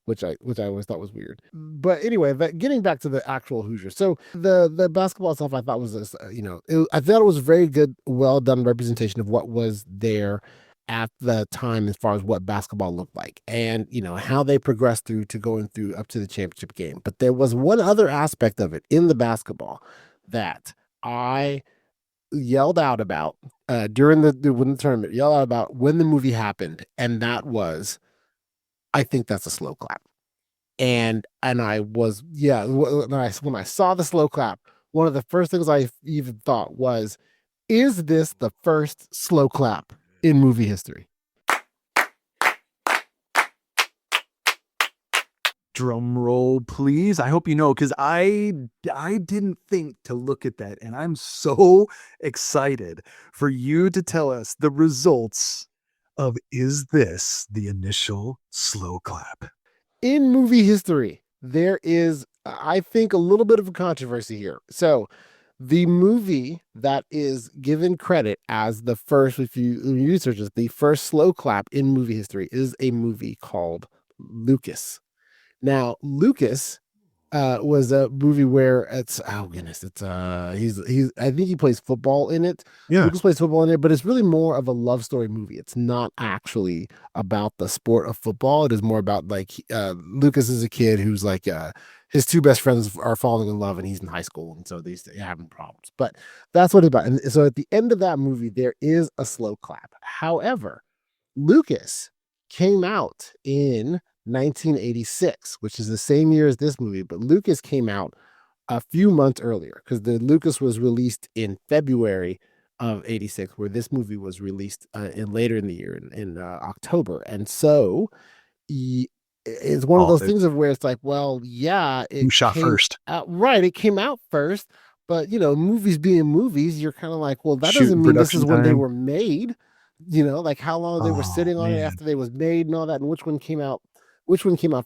which I always thought was weird. But anyway, getting back to the actual Hoosiers. So the basketball stuff I thought was this, I thought it was a very good, well done representation of what was there at the time as far as what basketball looked like and, how they progressed through to going through up to the championship game. But there was one other aspect of it in the basketball that I yelled out about during the tournament, yelled out about when the movie happened. And that was, I think that's a slow clap. And I was, when I saw the slow clap, one of the first things I even thought was, is this the first slow clap in movie history? Drum roll, please. I hope you know, because I didn't think to look at that, and I'm so excited for you to tell us the results of is this the initial slow clap? In movie history, there is, I think, a little bit of a controversy here. So the movie that is given credit as the first, if you research it, the first slow clap in movie history is a movie called Lucas. Now, Lucas was a movie where it's I think he plays football in it. Yeah. Lucas plays football in it, but it's really more of a love story movie. It's not actually about the sport of football. It is more about like Lucas is a kid who's like his two best friends are falling in love and he's in high school and so they're having problems. But that's what it's about. And so at the end of that movie, there is a slow clap. However, Lucas came out in 1986, which is the same year as this movie, but Lucas came out a few months earlier because the Lucas was released in February of 86, where this movie was released later in the year in October. And so it's one of those things of where it's like, well, yeah, who shot first? Right, it came out first, but movies being movies, you're kind of like, well, that doesn't mean this is when they were made. Like how long they were sitting on it after they was made and all that, and which one came out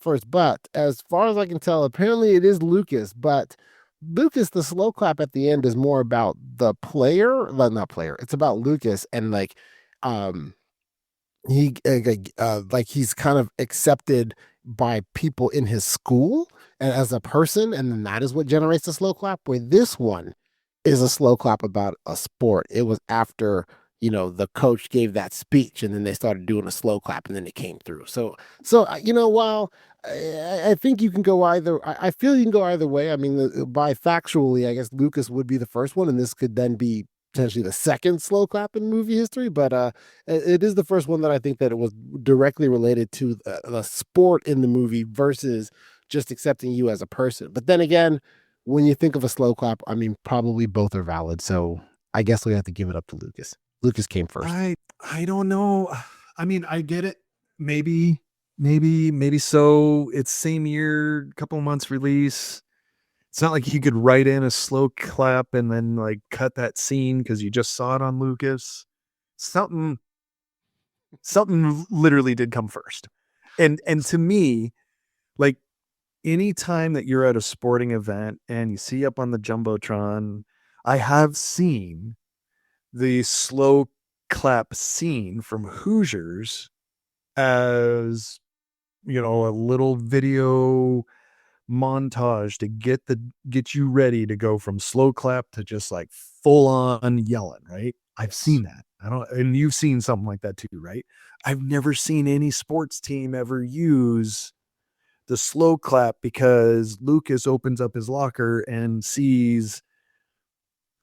first. But as far as I can tell, apparently it is Lucas. But Lucas, the slow clap at the end is more about the player, not player. It's about Lucas and like, he's kind of accepted by people in his school and as a person, and then that is what generates the slow clap. Where this one is a slow clap about a sport. It was after the coach gave that speech and then they started doing a slow clap and then it came through. So, while I think you can go either, I feel you can go either way. I mean, by factually, I guess Lucas would be the first one and this could then be potentially the second slow clap in movie history. But it is the first one that I think that it was directly related to the sport in the movie versus just accepting you as a person. But then again, when you think of a slow clap, I mean, probably both are valid. So I guess we have to give it up to Lucas. Lucas came first. I don't know. I mean, I get it. Maybe so. It's same year, couple months release. It's not like you could write in a slow clap and then like cut that scene because you just saw it on Lucas. Something literally did come first. And to me, like any time that you're at a sporting event and you see up on the Jumbotron, I have seen the slow clap scene from Hoosiers as, you know, a little video montage to get you ready to go from slow clap to just like full on yelling, right? I've seen that. And you've seen something like that too, right? I've never seen any sports team ever use the slow clap because Lucas opens up his locker and sees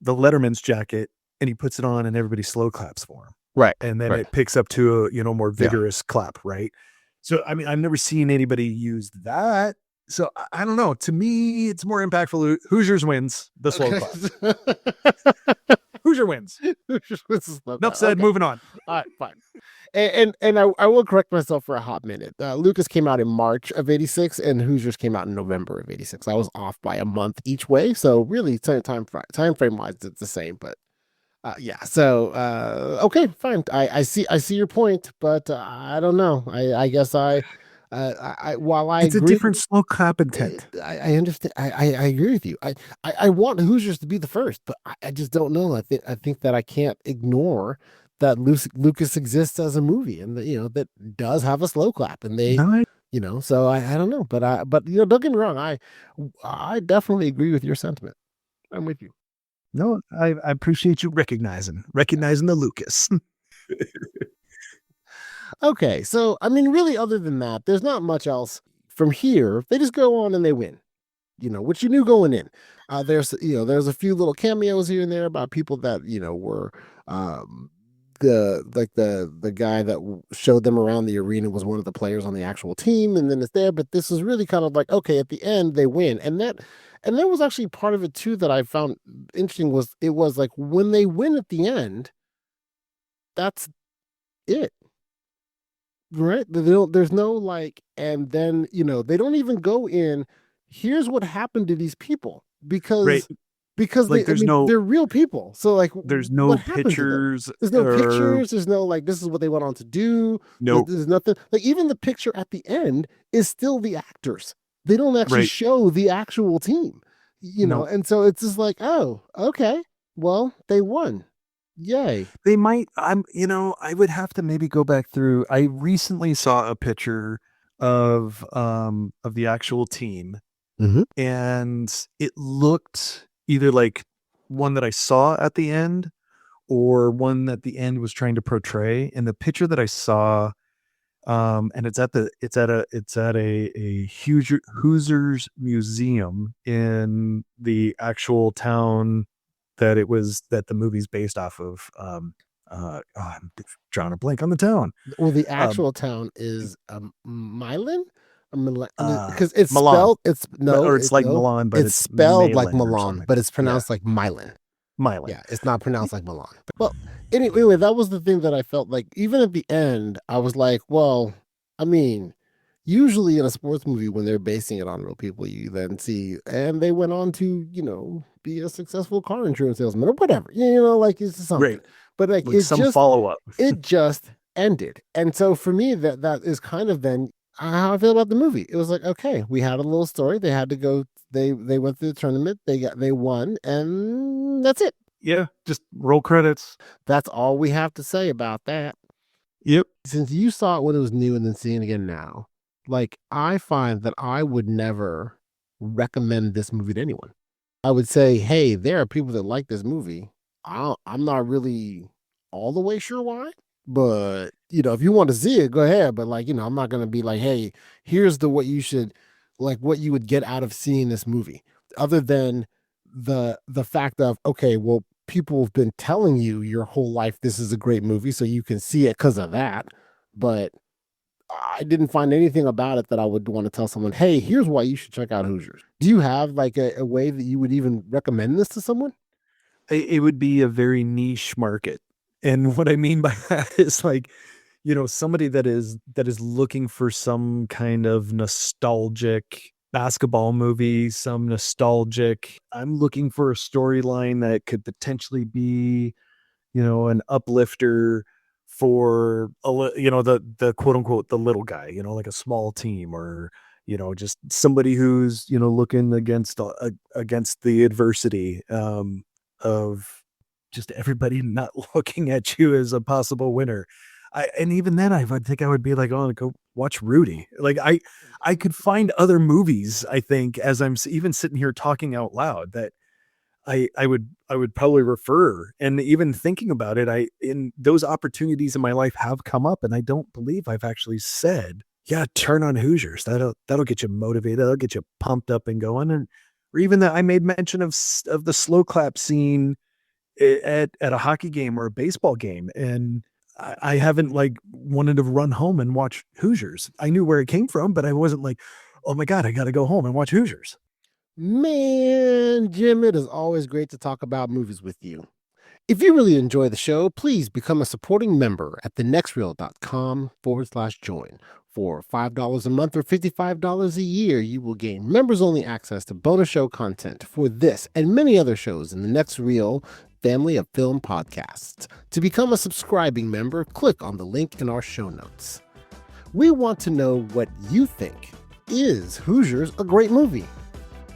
the Letterman's jacket and he puts it on and everybody slow claps for him. Right. And then it picks up to a, you know, more vigorous clap, right? So, I mean, I've never seen anybody use that. So I don't know. To me, it's more impactful. Hoosiers wins the slow clap. Hoosier wins. Enough said. Okay. Moving on. All right, fine. And I will correct myself for a hot minute. Lucas came out in March of '86, and Hoosiers came out in November of '86. I was off by a month each way, so really time frame wise, it's the same. But yeah, so okay, fine. I see your point, but I don't know. I guess while I it's agree, a different slow clap intent. I understand. I agree with you. I want Hoosiers to be the first, but I just don't know. I think that I can't ignore that Lucas exists as a movie, and you know that does have a slow clap, and they, you know, so I don't know, but you know, don't get me wrong. I definitely agree with your sentiment. I'm with you. No, I appreciate you recognizing the Lucas. Okay, so I mean, really, other than that, there's not much else from here. They just go on and they win, you know, which you knew going in. There's a few little cameos here and there about people that, you know, were the guy that showed them around the arena was one of the players on the actual team, and then it's there. But this is really kind of like, okay, at the end they win, and that was actually part of it too that I found interesting. It was like when they win at the end, that's it. Right. There's no like, and then, you know, they don't even go in. Here's what happened to these people because like, they're real people. So like, there's no pictures. There's no pictures. There's no like, this is what they went on to do. No, there's nothing. Like even the picture at the end is still the actors. They don't actually show the actual team, you know. And so it's just like, oh, okay, well, they won. Yay. They might. I would have to maybe go back through. I recently saw a picture of the actual team, and it looked either like one that I saw at the end or one that the end was trying to portray. And the picture that I saw, and it's at a huge Hoosiers museum in the actual town that the movie's based off of. I'm drawing a blank on the town. Well, the actual town is Milan, because it's Milan. spelled. Milan, but it's spelled like Milan, but it's pronounced like Milan. Milan. Yeah, it's not pronounced like Milan. Well, anyway, that was the thing that I felt like. Even at the end, I was like, well, I mean, usually in a sports movie, when they're basing it on real people, you then see, and they went on to, you know, be a successful car insurance salesman or whatever, you know, like it's something. Right. But like it's some just follow up. It just ended, and so for me, that is kind of then how I feel about the movie. It was like, okay, we had a little story. They had to go. They went through the tournament. They won, and that's it. Yeah, just roll credits. That's all we have to say about that. Yep. Since you saw it when it was new and then seeing it again now, like I find that I would never recommend this movie to anyone. I would say, hey, there are people that like this movie. I'm not really all the way sure why, but you know, if you want to see it, go ahead. But like, you know, I'm not going to be like, hey, here's what you should, like what you would get out of seeing this movie, other than the fact of, okay, well, people have been telling you your whole life this is a great movie, so you can see it because of that. But I didn't find anything about it that I would want to tell someone, hey, here's why you should check out Hoosiers. Do you have like a way that you would even recommend this to someone? It would be a very niche market. And what I mean by that is like, somebody that is looking for some kind of nostalgic basketball movie, some nostalgic. I'm looking for a storyline that could potentially be, an uplifter for the quote unquote the little guy, like a small team, or just somebody who's looking against the adversity of just everybody not looking at you as a possible winner. And even then, I would think I would be like, oh, go watch Rudy. Like I could find other movies. I think as I'm even sitting here talking out loud that I would probably refer. And even thinking about it, in those opportunities in my life have come up, and I don't believe I've actually said, yeah, turn on Hoosiers. That'll get you motivated. That'll get you pumped up and going. And or even that I made mention of the slow clap scene at a hockey game or a baseball game, and I haven't like wanted to run home and watch Hoosiers. I knew where it came from, but I wasn't like, oh my God, I got to go home and watch Hoosiers. Man, Jim, it is always great to talk about movies with you. If you really enjoy the show, please become a supporting member at thenextreel.com/join. For $5 a month or $55 a year, you will gain members-only access to bonus show content for this and many other shows in the Next Reel family of film podcasts. To become a subscribing member, click on the link in our show notes. We want to know what you think. Is Hoosiers a great movie?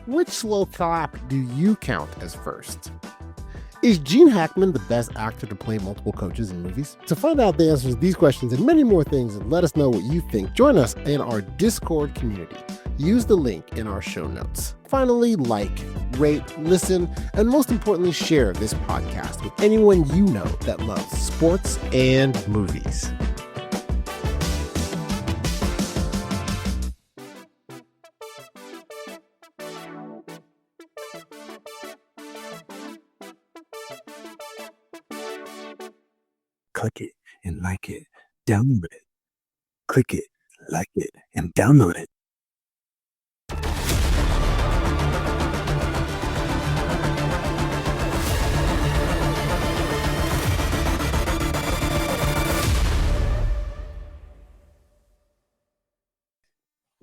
Which slow clap do you count as first? Is Gene Hackman the best actor to play multiple coaches in movies? To find out the answers to these questions and many more things and let us know what you think, join us in our Discord community. Use the link in our show notes. Finally, like, rate, listen, and most importantly, share this podcast with anyone you know that loves sports and movies. Click it and like it, download it. Click it, like it, and download it.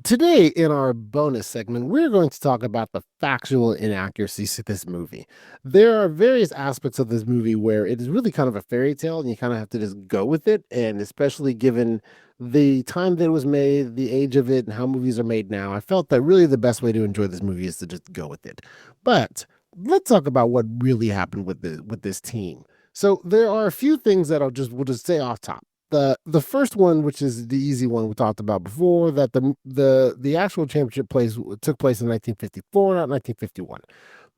Today, in our bonus segment, we're going to talk about the factual inaccuracies to this movie. There are various aspects of this movie where it is really kind of a fairy tale, and you kind of have to just go with it. And especially given the time that it was made, the age of it, and how movies are made now, I felt that really the best way to enjoy this movie is to just go with it. But let's talk about what really happened with this team. So there are a few things that we'll just say off top. The first one, which is the easy one we talked about before, that the actual championship took place in 1954, not 1951.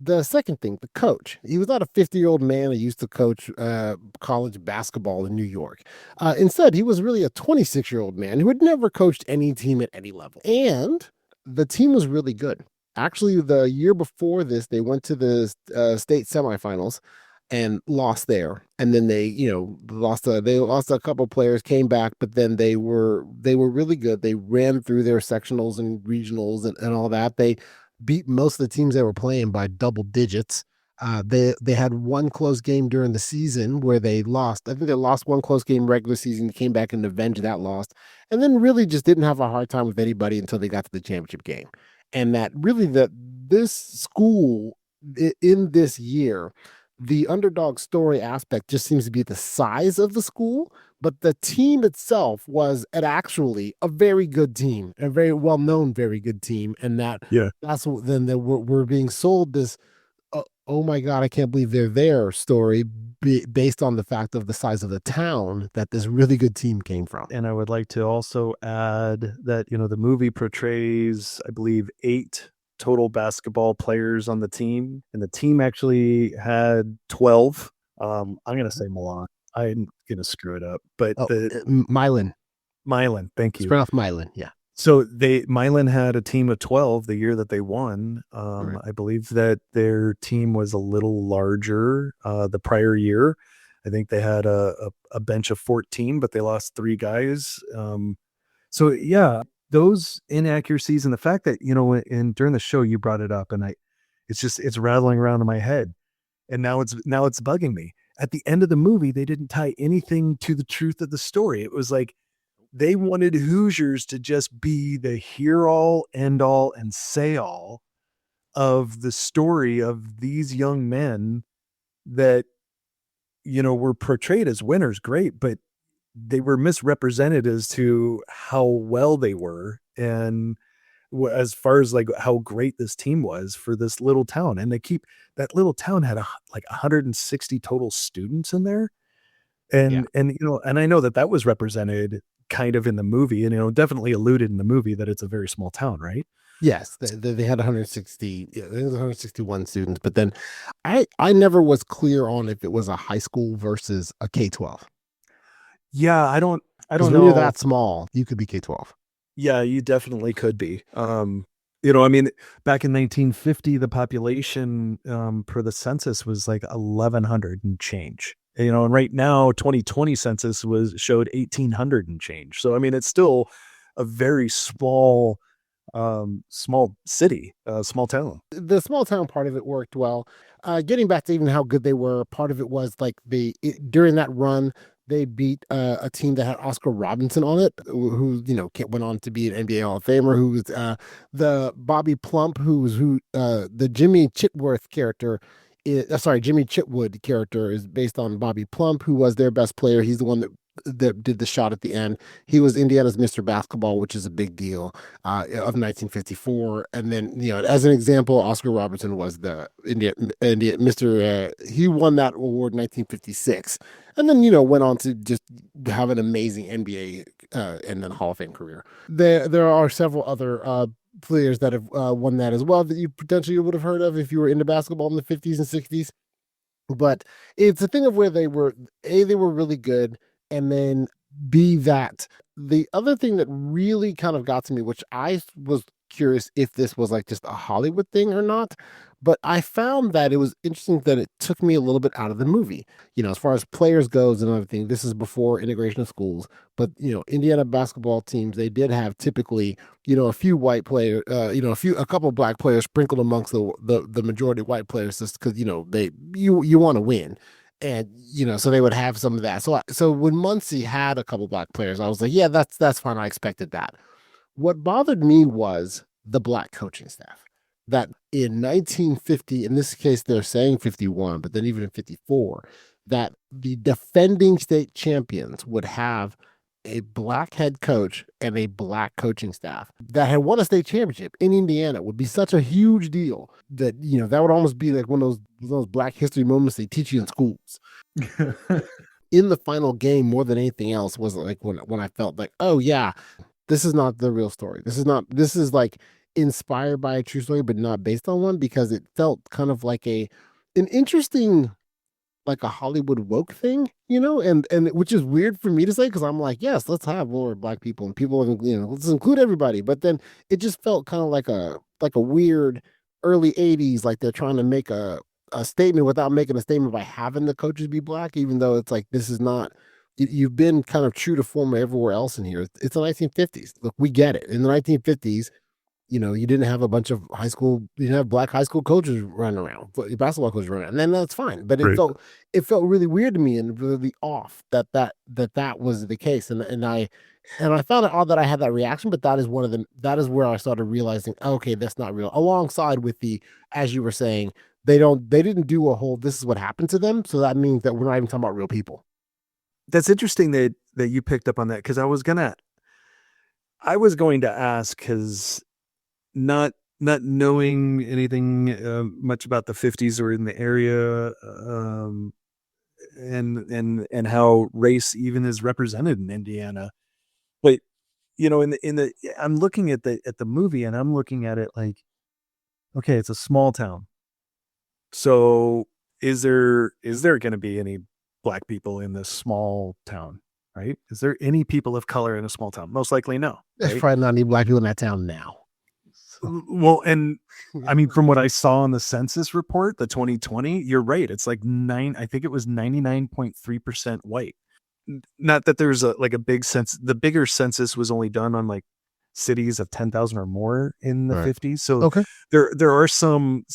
The second thing, the coach. He was not a 50-year-old man who used to coach college basketball in New York. Instead, he was really a 26-year-old man who had never coached any team at any level. And the team was really good. Actually, the year before this, they went to the state semifinals and lost there. And then they lost a couple players, came back, but then they were really good. They ran through their sectionals and regionals and all that. They beat most of the teams they were playing by double digits. They had one close game during the season where they lost. I think they lost one close game regular season, came back and avenged that loss, and then really just didn't have a hard time with anybody until they got to the championship game. And that really this school in this year, the underdog story aspect just seems to be the size of the school, but the team itself was actually a very good team, a very well-known, very good team. And that's what then we're being sold this, oh my God, I can't believe they're there story based on the fact of the size of the town that this really good team came from. And I would like to also add that, the movie portrays, I believe, 8 total basketball players on the team, and the team actually had 12. I'm going to say Milan. I'm going to screw it up, but Milan. Thank you. Spread off Milan. Yeah. So Milan had a team of 12 the year that they won. Right. I believe that their team was a little larger the prior year. I think they had a bench of 14, but they lost 3 guys. So yeah, those inaccuracies and the fact that, and during the show you brought it up and it's rattling around in my head. And now it's bugging me. At the end of the movie, they didn't tie anything to the truth of the story. It was like they wanted Hoosiers to just be the hear all, end all, and say all of the story of these young men that, were portrayed as winners. Great, but they were misrepresented as to how well they were and as far as like how great this team was for this little town. And that little town had like 160 total students in there. And I know that was represented kind of in the movie and, definitely alluded in the movie that it's a very small town, right? Yes, they had 160, there was 161 students, but then I never was clear on if it was a high school versus a K-12. Yeah, I don't know. When you're that small, you could be K-12. Yeah, you definitely could be. I mean, back in 1950, the population per the census was like 1,100 and change. And right now, 2020 census showed 1,800 and change. So I mean, it's still a very small city, small town. The small town part of it worked well. Getting back to even how good they were, part of it was like during that run, they beat a team that had Oscar Robinson on it, who went on to be an NBA Hall of Famer. Who was the Bobby Plump, the Jimmy Chitworth character. Jimmy Chitwood character is based on Bobby Plump, who was their best player. He's the one that did the shot at the end. He was Indiana's Mr. Basketball, which is a big deal, of 1954. And then, as an example, Oscar Robertson was the India Mr. He won that award in 1956, and then went on to just have an amazing NBA and then Hall of Fame career. There are several other players that have won that as well that you potentially would have heard of if you were into basketball in the 50s and 60s. But it's a thing of where they were really good, and then B, that the other thing that really kind of got to me, which I was curious if this was like just a Hollywood thing or not, but I found that it was interesting that it took me a little bit out of the movie. As far as players goes and everything, this is before integration of schools, but Indiana basketball teams, they did have typically a few white players, a couple of black players sprinkled amongst the majority of white players, just because you want to win. And so they would have some of that. So when Muncie had a couple black players, I was like, yeah, that's fine. I expected that. What bothered me was the black coaching staff. That in 1950, in this case, they're saying 51, but then even in 54, that the defending state champions would have a black head coach and a black coaching staff that had won a state championship in Indiana. Would be such a huge deal that, that would almost be like one of those black history moments they teach you in schools. In the final game, more than anything else, was like when I felt like, oh yeah, this is not the real story. This is like inspired by a true story, but not based on one, because it felt kind of like an interesting, like a Hollywood woke thing, and which is weird for me to say, because I'm like, yes, let's have more black people and people, let's include everybody. But then it just felt kind of like a weird early 80s, like they're trying to make a statement without making a statement by having the coaches be black, even though it's like, this is not, you've been kind of true to form everywhere else in here. It's the 1950s. Look, we get it. In the 1950s, you didn't have a bunch of you didn't have black high school coaches running around, basketball coaches running around, and then that's fine. But it felt really weird to me and really off that was the case. And I found it odd that I had that reaction, but that is where I started realizing, okay, that's not real. Alongside with as you were saying, they didn't do a whole, this is what happened to them. So that means that we're not even talking about real people. That's interesting that you picked up on that, because I was going to ask, because not knowing anything much about the 50s or in the area, and how race even is represented in Indiana. But I'm looking at the movie, and I'm looking at it like, okay, it's a small town. So is there going to be any black people in this small town, right? Is there any people of color in a small town? Most likely no. There's right? probably not any black people in that town now. Well, and I mean, from what I saw on the census report, the 2020, you're right. It's like I think it was 99.3% white. not that there's a big sense. The bigger census was only done on like cities of 10,000 or more in the 50s. So there are some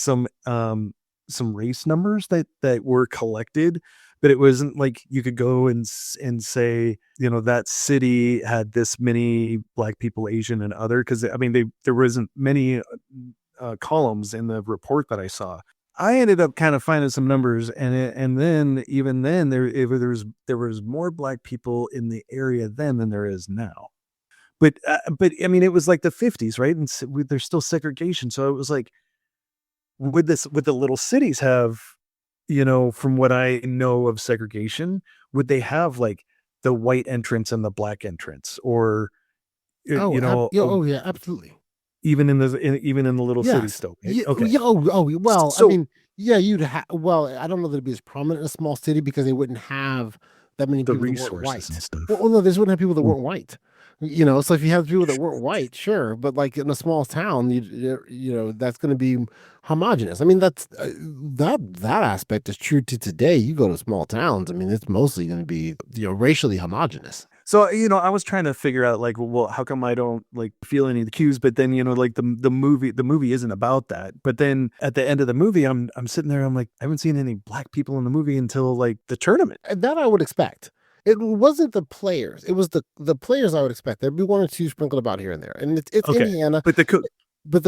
race numbers that were collected, but it wasn't like you could go and say, that city had this many Black people, Asian and other, because I mean there wasn't many columns in the report that I saw. I ended up kind of finding some numbers, and then even then there was more Black people in the area then than there is now. But I mean, it was like the 50s, right? And there's still segregation. So it was like, would the little cities have, from what I know of segregation, would they have like the white entrance and the Black entrance, or yeah, absolutely. Even in the little cities still. Right? Yeah, okay. Well, So, I mean, yeah, you'd have. Well, I don't know that it'd be as prominent in a small city because they wouldn't have that many the people that weren't resources white. and stuff. Well, no, they wouldn't have people that weren't white. So if you have people that weren't white, sure, but like in a small town, that's going to be homogenous. I mean, that's that aspect is true to today. You go to small towns, I mean, it's mostly going to be racially homogenous. So, I was trying to figure out like, well, how come I don't like feel any of the cues? But then, like the movie isn't about that. But then at the end of the movie, I'm sitting there, I'm like, I haven't seen any Black people in the movie until like the tournament. That I would expect. It wasn't the players. It was the players I would expect. There'd be one or two sprinkled about here and there. And it's okay. Indiana. But the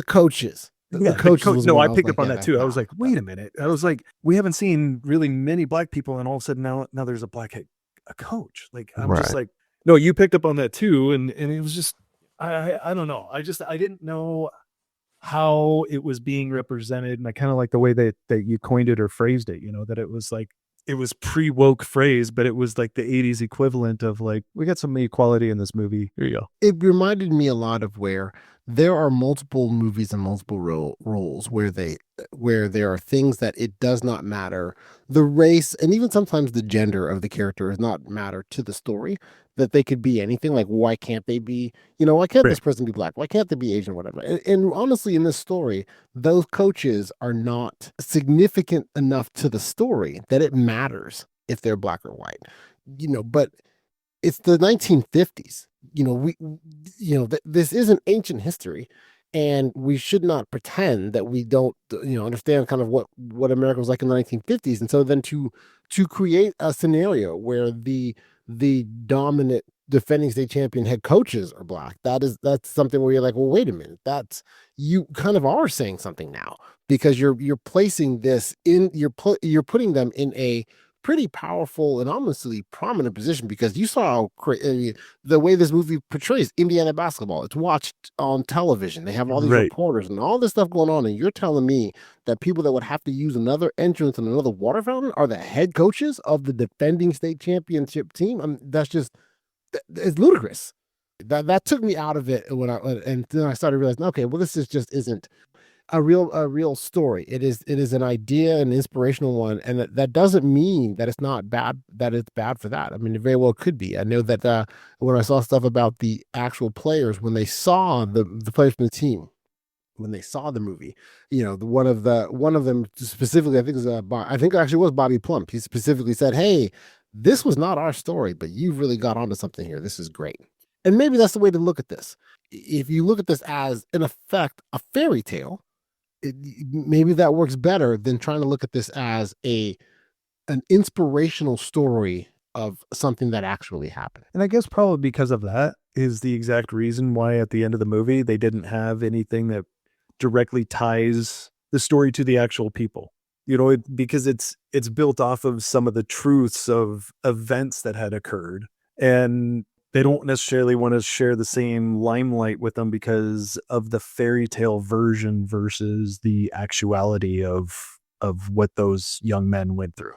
coaches. The coaches. No, I picked up on that too. I was like, wait a minute. I was like, we haven't seen really many Black people, and all of a sudden now there's a Black a coach. Like I'm just like, no, you picked up on that too, and it was just I don't know. I didn't know how it was being represented, and I kind of like the way that you coined it or phrased it. That it was like it was pre-woke phrase, but it was like the 80s equivalent of like, we got some equality in this movie. Here you go. It reminded me a lot of where there are multiple movies and multiple roles where there are things that it does not matter. The race and even sometimes the gender of the character does not matter to the story, that they could be anything. Like, why can't they be, why can't this person be Black? Why can't they be Asian, whatever? And honestly, in this story, those coaches are not significant enough to the story that it matters if they're Black or white, but it's the 1950s. This isn't ancient history, and we should not pretend that we don't, understand kind of what America was like in the 1950s. And so then to create a scenario where the dominant defending state champion head coaches are Black, that's something where you're like, well, wait a minute, you kind of are saying something now, because you're placing this in, you're putting them in a pretty powerful and honestly prominent position, because you saw the way this movie portrays Indiana basketball. It's watched on television. They have all these reporters and all this stuff going on, and you're telling me that people that would have to use another entrance and another water fountain are the head coaches of the defending state championship team? That's just, it's ludicrous. That took me out of it and then I started realizing, okay, well, this isn't a real story. It is an idea, an inspirational one, and that doesn't mean that it's not bad, that it's bad for that. I mean, it very well could be. I know that when I saw stuff about the actual players, when they saw the players from the team, when they saw the movie, one of them specifically, I think it actually was Bobby Plump. He specifically said, "Hey, this was not our story, but you've really got onto something here. This is great." And maybe that's the way to look at this. If you look at this as, in effect, a fairy tale, maybe that works better than trying to look at this as an inspirational story of something that actually happened. And I guess probably because of that is the exact reason why at the end of the movie they didn't have anything that directly ties the story to the actual people. Because it's built off of some of the truths of events that had occurred, and they don't necessarily want to share the same limelight with them because of the fairy tale version versus the actuality of what those young men went through.